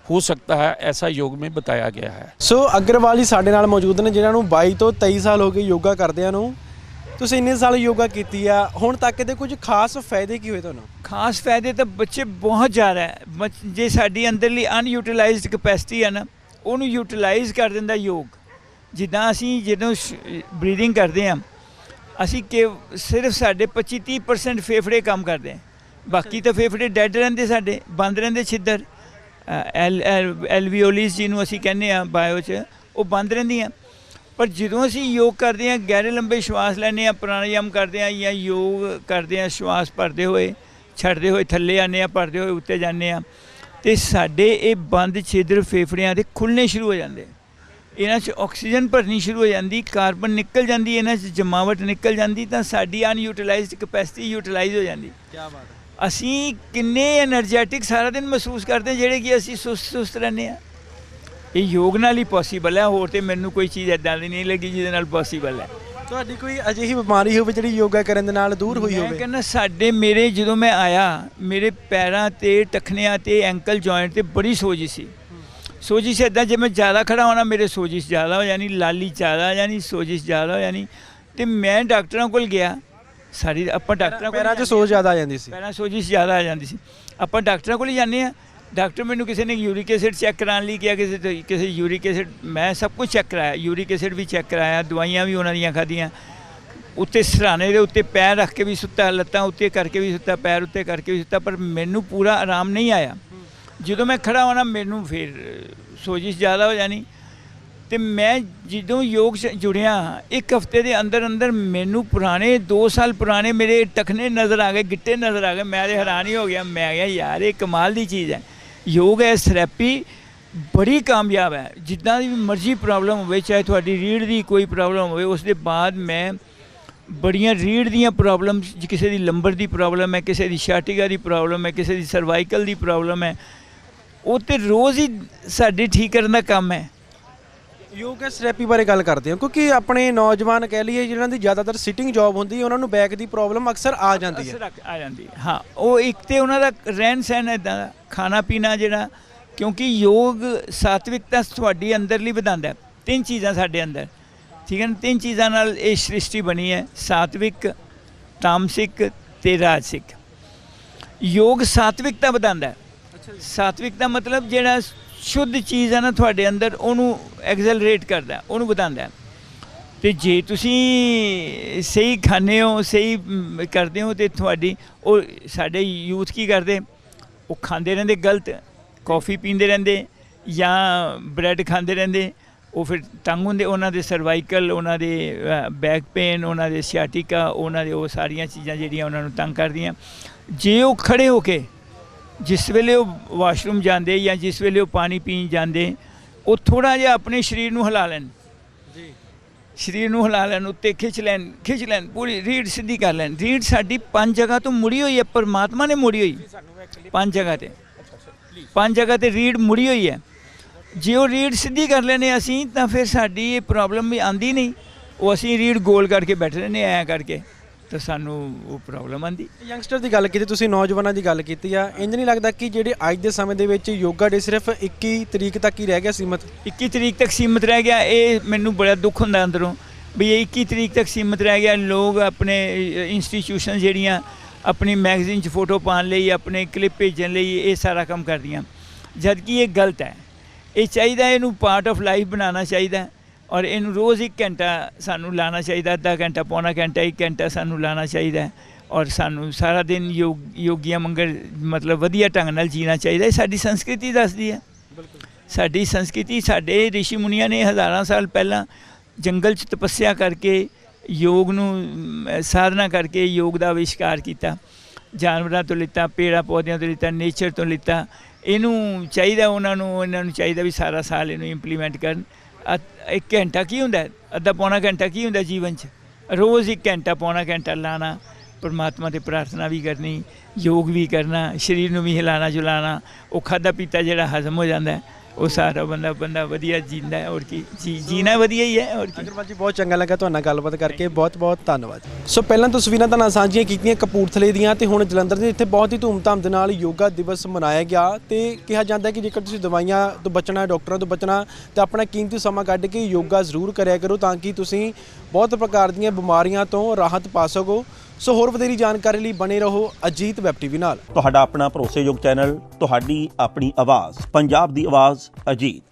हो सकता है, ऐसा योग में बताया गया है। सो अग्रवाल जी साडे नाल मौजूद ने, जिन्हां नूं 22 ਤੋਂ 23 साल हो गए योगा करदिਆਂ ਨੂੰ। ਤੁਸੀਂ ਇੰਨੇ ਸਾਲ ਯੋਗਾ ਕੀਤੀ ਆ, ਹੁਣ ਤੱਕ ਦੇ ਕੁਝ ਖਾਸ ਫਾਇਦੇ ਕੀ ਹੋਏ ਤੁਹਾਨੂੰ? ਖਾਸ ਫਾਇਦੇ ਤਾਂ ਬੱਚੇ ਬਹੁਤ ਜ਼ਿਆਦਾ ਹੈ। ਜੇ ਸਾਡੀ ਅੰਦਰਲੀ ਅਨਯੂਟਿਲਾਈਜ਼ਡ ਕਪੈਸਿਟੀ ਹੈ ਨਾ, ਉਹਨੂੰ ਯੂਟਿਲਾਈਜ਼ ਕਰ ਦਿੰਦਾ ਯੋਗ। ਜਿੱਦਾਂ ਅਸੀਂ ਜਦੋਂ ਬਰੀਥਿੰਗ ਕਰਦੇ ਹਾਂ, ਅਸੀਂ ਸਿਰਫ ਸਾਡੇ 25-30% ਫੇਫੜੇ ਕੰਮ ਕਰਦੇ ਹਾਂ, ਬਾਕੀ ਤਾਂ ਫੇਫੜੇ ਡੈਡ ਰਹਿੰਦੇ, ਸਾਡੇ ਬੰਦ ਰਹਿੰਦੇ ਛਿੱਦਰ। ਐਲਵੀਓਲੀਸ ਜਿਹਨੂੰ ਅਸੀਂ ਕਹਿੰਦੇ ਹਾਂ ਬਾਇਓ 'ਚ, ਉਹ ਬੰਦ ਰਹਿੰਦੀਆਂ। ਪਰ ਜਦੋਂ ਅਸੀਂ ਯੋਗ ਕਰਦੇ ਹਾਂ, ਗਹਿਰੇ ਲੰਬੇ ਸ਼ਵਾਸ ਲੈਂਦੇ ਹਾਂ, ਪ੍ਰਾਣਾਯਾਮ ਕਰਦੇ ਹਾਂ ਜਾਂ ਯੋਗ ਕਰਦੇ ਹਾਂ, ਸ਼ਵਾਸ ਭਰਦੇ ਹੋਏ ਛੱਡਦੇ ਹੋਏ ਥੱਲੇ ਆਉਂਦੇ ਹਾਂ, ਭਰਦੇ ਹੋਏ ਉੱਤੇ ਜਾਂਦੇ ਹਾਂ, ਅਤੇ ਸਾਡੇ ਇਹ ਬੰਦ ਛਿੱਦਰ ਫੇਫੜਿਆਂ ਦੇ ਖੁੱਲ੍ਹਣੇ ਸ਼ੁਰੂ ਹੋ ਜਾਂਦੇ। ਇਹਨਾਂ 'ਚ ਆਕਸੀਜਨ ਭਰਨੀ ਸ਼ੁਰੂ ਹੋ ਜਾਂਦੀ, ਕਾਰਬਨ ਨਿਕਲ ਜਾਂਦੀ, ਇਹਨਾਂ 'ਚ ਜਮਾਵਟ ਨਿਕਲ ਜਾਂਦੀ, ਤਾਂ ਸਾਡੀ ਅਨਯੂਟਿਲਾਈਜ਼ਡ ਕਪੈਸਿਟੀ ਯੂਟਿਲਾਈਜ਼ ਹੋ ਜਾਂਦੀ। ਅਸੀਂ ਕਿੰਨੇ ਐਨਰਜੈਟਿਕ ਸਾਰਾ ਦਿਨ ਮਹਿਸੂਸ ਕਰਦੇ, ਜਿਹੜੇ ਕਿ ਅਸੀਂ ਸੁਸਤ ਰਹਿੰਦੇ ਹਾਂ। ਇਹ ਯੋਗ ਨਾਲ ਹੀ ਪੋਸੀਬਲ ਹੈ, ਹੋਰ ਤਾਂ ਮੈਨੂੰ ਕੋਈ ਚੀਜ਼ ਇੱਦਾਂ ਦੀ ਨਹੀਂ ਲੱਗੀ ਜਿਹਦੇ ਨਾਲ ਪੋਸੀਬਲ ਹੈ। ਤੁਹਾਡੀ ਕੋਈ ਅਜਿਹੀ ਬਿਮਾਰੀ ਹੋਵੇ ਜਿਹੜੀ ਯੋਗਾ ਕਰਨ ਦੇ ਨਾਲ ਦੂਰ ਹੋਈ ਹੋਵੇ? ਮੈਂ ਕਹਿੰਦਾ ਮੇਰੇ ਜਦੋਂ ਮੈਂ ਆਇਆ, ਮੇਰੇ ਪੈਰਾਂ 'ਤੇ, ਟਖਨਿਆਂ 'ਤੇ, ਐਂਕਲ ਜੁਆਇੰਟ 'ਤੇ ਬੜੀ ਸੋਜਿਸ਼ ਸੀ। ਸੋਜਿਸ਼ ਇੱਦਾਂ, ਜੇ ਮੈਂ ਜ਼ਿਆਦਾ ਖੜਾ ਹੋਣਾ ਮੇਰੇ ਸੋਜਿਸ਼ ਜ਼ਿਆਦਾ ਹੋ ਜਾਣੀ, ਲਾਲੀ ਜ਼ਿਆਦਾ ਹੋ ਜਾਣੀ, ਸੋਜਿਸ਼ ਜ਼ਿਆਦਾ ਹੋ ਜਾਣੀ। ਅਤੇ ਮੈਂ ਡਾਕਟਰਾਂ ਕੋਲ ਗਿਆ, ਸਾਰੀ ਆਪਾਂ ਡਾਕਟਰਾਂ ਕੋਲ, ਪੈਰਾਂ 'ਚ ਸੋਜ ਜ਼ਿਆਦਾ ਆ ਜਾਂਦੀ ਸੀ, ਪੈਰਾਂ ਸੋਜਿਸ਼ ਜ਼ਿਆਦਾ ਆ ਜਾਂਦੀ ਸੀ। ਆਪਾਂ ਡਾਕਟਰਾਂ ਕੋਲ ਹੀ ਜਾਂਦੇ ਹਾਂ। ਡਾਕਟਰ ਮੈਨੂੰ ਕਿਸੇ ਨੇ ਯੂਰਿਕ ਐਸਿਡ ਚੈੱਕ ਕਰਾਉਣ ਲਈ ਕਿਹਾ, ਕਿਸੇ ਯੂਰਿਕ ਐਸਿਡ, ਮੈਂ ਸਭ ਕੁਝ ਚੈੱਕ ਕਰਾਇਆ, ਯੂਰਿਕ ਐਸਿਡ ਵੀ ਚੈੱਕ ਕਰਾਇਆ, ਦਵਾਈਆਂ ਵੀ ਉਹਨਾਂ ਦੀਆਂ ਖਾਧੀਆਂ। ਉੱਤੇ ਸਿਰਹਾਣੇ ਦੇ ਉੱਤੇ ਪੈਰ ਰੱਖ ਕੇ ਵੀ ਸੁੱਤਾ, ਲੱਤਾਂ ਉੱਤੇ ਕਰਕੇ ਵੀ ਸੁੱਤਾ, ਪੈਰ ਉੱਤੇ ਕਰਕੇ ਵੀ ਸੁੱਤਾ, ਪਰ ਮੈਨੂੰ ਪੂਰਾ ਆਰਾਮ ਨਹੀਂ ਆਇਆ। ਜਦੋਂ ਮੈਂ ਖੜਾ ਹੋਣਾ ਮੈਨੂੰ ਫਿਰ ਸੋਜਿਸ਼ ਜ਼ਿਆਦਾ ਹੋ ਜਾਣੀ। ਅਤੇ ਮੈਂ ਜਦੋਂ ਯੋਗ 'ਚ ਜੁੜਿਆ, 1 ਹਫ਼ਤੇ ਦੇ ਅੰਦਰ ਅੰਦਰ ਮੈਨੂੰ ਪੁਰਾਣੇ 2 ਸਾਲ ਪੁਰਾਣੇ ਮੇਰੇ ਟਖਨੇ ਨਜ਼ਰ ਆ ਗਏ, ਗਿੱਟੇ ਨਜ਼ਰ ਆ ਗਏ। ਮੈਂ ਤਾਂ ਹੈਰਾਨ ਹੀ ਹੋ ਗਿਆ। ਮੈਂ ਕਿਹਾ ਯਾਰ ਇਹ ਕਮਾਲ ਦੀ ਚੀਜ਼ ਹੈ। ਯੋਗ ਹੈ, ਥੈਰੇਪੀ ਬੜੀ ਕਾਮਯਾਬ ਹੈ। ਜਿੱਦਾਂ ਦੀ ਮਰਜ਼ੀ ਪ੍ਰੋਬਲਮ ਹੋਵੇ, ਚਾਹੇ ਤੁਹਾਡੀ ਰੀੜ੍ਹ ਦੀ ਕੋਈ ਪ੍ਰੋਬਲਮ ਹੋਵੇ, ਉਸ ਦੇ ਬਾਅਦ ਮੈਂ ਬੜੀਆਂ ਰੀੜ੍ਹ ਦੀਆਂ ਪ੍ਰੋਬਲਮ, ਕਿਸੇ ਦੀ ਲੰਬਰ ਦੀ ਪ੍ਰੋਬਲਮ ਹੈ, ਕਿਸੇ ਦੀ ਛਾਤੀਗਾ ਦੀ ਪ੍ਰੋਬਲਮ ਹੈ, ਕਿਸੇ ਦੀ ਸਰਵਾਈਕਲ ਦੀ ਪ੍ਰੋਬਲਮ ਹੈ, ਉਹ ਤਾਂ ਰੋਜ਼ ਹੀ ਸਾਡੇ ਠੀਕ ਕਰਨ ਦਾ ਕੰਮ ਹੈ। ਯੋਗਾ ਥੈਰੇਪੀ ਬਾਰੇ ਗੱਲ ਕਰਦੇ ਹਾਂ ਕਿਉਂਕਿ ਆਪਣੇ ਨੌਜਵਾਨ ਕਹਿ ਲਈਏ ਜਿਹਨਾਂ ਦੀ ਜ਼ਿਆਦਾਤਰ ਸਿਟਿੰਗ ਜੌਬ ਹੁੰਦੀ ਹੈ ਉਹਨਾਂ ਨੂੰ ਬੈਕ ਦੀ ਪ੍ਰੋਬਲਮ ਅਕਸਰ ਆ ਜਾਂਦੀ ਹੈ। ਆ ਜਾਂਦੀ ਹਾਂ, ਉਹ ਇੱਕ ਤੇ ਉਹਨਾਂ ਦਾ ਰਹਿਣ ਸਹਿਣ ਇੱਦਾਂ ਦਾ, ਖਾਣਾ ਪੀਣਾ ਜਿਹੜਾ, ਕਿਉਂਕਿ ਯੋਗ ਸਾਤਵਿਕਤਾ ਤੁਹਾਡੀ ਅੰਦਰਲੀ ਵਧਾਉਂਦਾ। 3 ਚੀਜ਼ਾਂ ਸਾਡੇ ਅੰਦਰ, ਠੀਕ ਹੈ ਨਾ, 3 ਚੀਜ਼ਾਂ ਨਾਲ ਇਹ ਸ੍ਰਿਸ਼ਟੀ ਬਣੀ ਹੈ, ਸਾਤਵਿਕ, ਤਾਮਸਿਕ ਤੇ ਰਾਜਸਿਕ। ਯੋਗ ਸਾਤਵਿਕਤਾ ਵਧਾਉਂਦਾ। ਸਾਤਵਿਕਤਾ ਮਤਲਬ ਜਿਹੜਾ ਸ਼ੁੱਧ ਚੀਜ਼ ਹੈ ਨਾ ਤੁਹਾਡੇ ਅੰਦਰ, ਉਹਨੂੰ ਐਕਸਲਰੇਟ ਕਰਦਾ, ਉਹਨੂੰ ਵਧਾਉਂਦਾ। ਤੇ ਜੇ ਤੁਸੀਂ ਸਹੀ ਖਾਂਦੇ ਹੋ, ਸਹੀ ਕਰਦੇ ਹੋ, ਤੇ ਤੁਹਾਡੀ ਉਹ ਸਾਡੇ ਯੂਥ ਕੀ ਕਰਦੇ, ਉਹ ਖਾਂਦੇ ਰਹਿੰਦੇ ਗਲਤ, ਕੌਫੀ ਪੀਂਦੇ ਰਹਿੰਦੇ ਜਾਂ ਬ੍ਰੈਡ ਖਾਂਦੇ ਰਹਿੰਦੇ, ਉਹ ਫਿਰ ਤੰਗ ਹੁੰਦੇ, ਉਹਨਾਂ ਦੇ ਸਰਵਾਈਕਲ, ਉਹਨਾਂ ਦੇ ਬੈਕ ਪੇਨ, ਉਹਨਾਂ ਦੇ ਸਿਆਟਿਕਾ, ਉਹਨਾਂ ਦੇ ਉਹ ਸਾਰੀਆਂ ਚੀਜ਼ਾਂ ਜਿਹੜੀਆਂ ਉਹਨਾਂ ਨੂੰ ਤੰਗ ਕਰਦੀਆਂ। ਜੇ ਉਹ ਖੜੇ ਹੋ ਕੇ ਜਿਸ ਵੇਲੇ ਉਹ ਵਾਸ਼ਰੂਮ ਜਾਂਦੇ ਜਾਂ ਜਿਸ ਵੇਲੇ ਉਹ ਪਾਣੀ ਪੀਣ ਜਾਂਦੇ, ਉਹ ਥੋੜ੍ਹਾ ਜਿਹਾ ਆਪਣੇ ਸਰੀਰ ਨੂੰ ਹਿਲਾ ਲੈਣ, ਸਰੀਰ ਨੂੰ ਹਿਲਾ ਲੈਣ, ਉੱਤੇ ਖਿੱਚ ਲੈਣ, ਪੂਰੀ ਰੀੜ ਸਿੱਧੀ ਕਰ ਲੈਣ। ਰੀੜ ਸਾਡੀ 5 ਜਗ੍ਹਾ ਤੋਂ ਮੁੜੀ ਹੋਈ ਹੈ, ਪਰਮਾਤਮਾ ਨੇ ਮੁੜੀ ਹੋਈ 5 ਜਗ੍ਹਾ ਤੇ ਰੀੜ ਮੁੜੀ ਹੋਈ ਹੈ। ਜੇ ਉਹ ਰੀੜ ਸਿੱਧੀ ਕਰ ਲੈਣੇ ਅਸੀਂ, ਤਾਂ ਫਿਰ ਸਾਡੀ ਇਹ ਪ੍ਰੋਬਲਮ ਵੀ ਆਉਂਦੀ ਨਹੀਂ। ਉਹ ਅਸੀਂ ਰੀੜ ਗੋਲ ਕਰਕੇ ਬੈਠੇ ਰਹਿੰਦੇ ਐਂ ਕਰਕੇ, ਤਾਂ ਸਾਨੂੰ ਉਹ ਪ੍ਰੋਬਲਮ ਆਉਂਦੀ। ਯੰਗਸਟਰ ਦੀ ਗੱਲ ਕੀਤੀ ਤੁਸੀਂ, ਨੌਜਵਾਨਾਂ ਦੀ ਗੱਲ ਕੀਤੀ ਆ, ਇੰਜ ਨਹੀਂ ਲੱਗਦਾ ਕਿ ਜਿਹੜੇ ਅੱਜ ਦੇ ਸਮੇਂ ਦੇ ਵਿੱਚ ਯੋਗਾ ਡੇ ਸਿਰਫ 21 ਤਰੀਕ ਤੱਕ ਹੀ ਰਹਿ ਗਿਆ ਸੀਮਤ? 21 ਤਰੀਕ ਤੱਕ ਸੀਮਤ ਰਹਿ ਗਿਆ। ਇਹ ਮੈਨੂੰ ਬੜਾ ਦੁੱਖ ਹੁੰਦਾ ਅੰਦਰੋਂ ਵੀ ਇਹ 21 ਤਰੀਕ ਤੱਕ ਸੀਮਤ ਰਹਿ ਗਿਆ। ਲੋਕ ਆਪਣੇ ਇੰਸਟੀਟਿਊਸ਼ਨ ਜਿਹੜੀਆਂ ਆਪਣੀ ਮੈਗਜ਼ੀਨ 'ਚ ਫੋਟੋ ਪਾਉਣ ਲਈ, ਆਪਣੇ ਕਲਿੱਪ ਭੇਜਣ ਲਈ ਇਹ ਸਾਰਾ ਕੰਮ ਕਰਦੀਆਂ, ਜਦ ਕਿ ਇਹ ਗਲਤ ਹੈ। ਇਹ ਚਾਹੀਦਾ, ਇਹਨੂੰ ਪਾਰਟ ਆਫ ਲਾਈਫ ਬਣਾਉਣਾ ਚਾਹੀਦਾ, ਔਰ ਇਹਨੂੰ ਰੋਜ਼ 1 ਘੰਟਾ ਸਾਨੂੰ ਲਾਉਣਾ ਚਾਹੀਦਾ, ਅੱਧਾ ਘੰਟਾ, ਪੌਣਾ ਘੰਟਾ, 1 ਘੰਟਾ ਸਾਨੂੰ ਲਾਉਣਾ ਚਾਹੀਦਾ। ਔਰ ਸਾਨੂੰ ਸਾਰਾ ਦਿਨ ਯੋਗੀਆਂ ਮੰਗਰ ਮਤਲਬ ਵਧੀਆ ਢੰਗ ਨਾਲ ਜੀਣਾ ਚਾਹੀਦਾ। ਇਹ ਸਾਡੀ ਸੰਸਕ੍ਰਿਤੀ ਦੱਸਦੀ ਹੈ। ਸਾਡੀ ਸੰਸਕ੍ਰਿਤੀ, ਸਾਡੇ ਰਿਸ਼ੀ ਮੁਨੀਆਂ ਨੇ ਹਜ਼ਾਰਾਂ ਸਾਲ ਪਹਿਲਾਂ ਜੰਗਲ 'ਚ ਤਪੱਸਿਆ ਕਰਕੇ, ਯੋਗ ਨੂੰ ਸਾਧਨਾ ਕਰਕੇ ਯੋਗ ਦਾ ਅਵਿਸ਼ਕਾਰ ਕੀਤਾ। ਜਾਨਵਰਾਂ ਤੋਂ ਲਿੱਤਾ, ਪੇੜਾਂ ਪੌਦਿਆਂ ਤੋਂ ਲਿੱਤਾ, ਨੇਚਰ ਤੋਂ ਲਿੱਤਾ। ਇਹਨੂੰ ਚਾਹੀਦਾ ਇਹਨਾਂ ਨੂੰ ਚਾਹੀਦਾ ਵੀ ਸਾਰਾ ਸਾਲ ਇਹਨੂੰ ਇੰਪਲੀਮੈਂਟ ਕਰਨ। 1 ਘੰਟਾ ਕੀ ਹੁੰਦਾ, ਅੱਧਾ ਪੌਣਾ ਘੰਟਾ ਕੀ ਹੁੰਦਾ ਜੀਵਨ 'ਚ? ਰੋਜ਼ 1 ਘੰਟਾ, ਪੌਣਾ ਘੰਟਾ ਲਾਣਾ, ਪਰਮਾਤਮਾ 'ਤੇ ਪ੍ਰਾਰਥਨਾ ਵੀ ਕਰਨੀ, ਯੋਗ ਵੀ ਕਰਨਾ, ਸਰੀਰ ਨੂੰ ਵੀ ਹਿਲਾਣਾ ਜੁਲਾਣਾ। ਉਹ ਖਾਧਾ ਪੀਤਾ ਜਿਹੜਾ ਹਜ਼ਮ ਹੋ ਜਾਂਦਾ, ਉਹ ਸਾਰਾ ਬੰਦਾ ਵਧੀਆ ਜੀਂਦਾ ਹੈ। ਹੋਰ ਕੀ, ਜੀਣਾ ਵਧੀਆ ਹੀ ਹੈ। ਹੋਰ ਕੀ। ਅਗਰਵਾਲ ਜੀ, ਬਹੁਤ ਚੰਗਾ ਲੱਗਾ ਤੁਹਾਡੇ ਨਾਲ ਗੱਲਬਾਤ ਕਰਕੇ, ਬਹੁਤ ਬਹੁਤ ਧੰਨਵਾਦ। ਸੋ ਪਹਿਲਾਂ ਤਸਵੀਰਾਂ ਤਾਂ ਸਾਂਝੀਆਂ ਕੀਤੀਆਂ ਕਪੂਰਥਲੇ ਦੀਆਂ, ਤੇ ਹੁਣ ਜਲੰਧਰ ਦੇ ਇੱਥੇ ਬਹੁਤ ਹੀ ਧੂਮਧਾਮ ਦੇ ਨਾਲ ਯੋਗਾ ਦਿਵਸ ਮਨਾਇਆ ਗਿਆ। ਤੇ ਕਿਹਾ ਜਾਂਦਾ ਕਿ ਜੇਕਰ ਤੁਸੀਂ ਦਵਾਈਆਂ ਤੋਂ ਬਚਣਾ, ਡਾਕਟਰਾਂ ਤੋਂ ਬਚਣਾ, ਤਾਂ ਆਪਣਾ ਕੀਮਤੀ ਸਮਾਂ ਕੱਢ ਕੇ ਯੋਗਾ ਜ਼ਰੂਰ ਕਰਿਆ ਕਰੋ, ਤਾਂ ਕਿ ਤੁਸੀਂ ਬਹੁਤ ਪ੍ਰਕਾਰ ਦੀਆਂ ਬਿਮਾਰੀਆਂ ਤੋਂ ਰਾਹਤ ਪਾ ਸਕੋ। ਸੋ ਹੋਰ ਵਧੇਰੀ ਜਾਣਕਾਰੀ ਲਈ ਬਣੇ ਰਹੋ ਅਜੀਤ ਵੈਬ ਟੀਵੀ ਨਾਲ। ਤੁਹਾਡਾ ਆਪਣਾ ਭਰੋਸੇਯੋਗ ਚੈਨਲ, ਤੁਹਾਡੀ ਆਪਣੀ ਆਵਾਜ਼, ਪੰਜਾਬ ਦੀ ਆਵਾਜ਼, ਅਜੀਤ।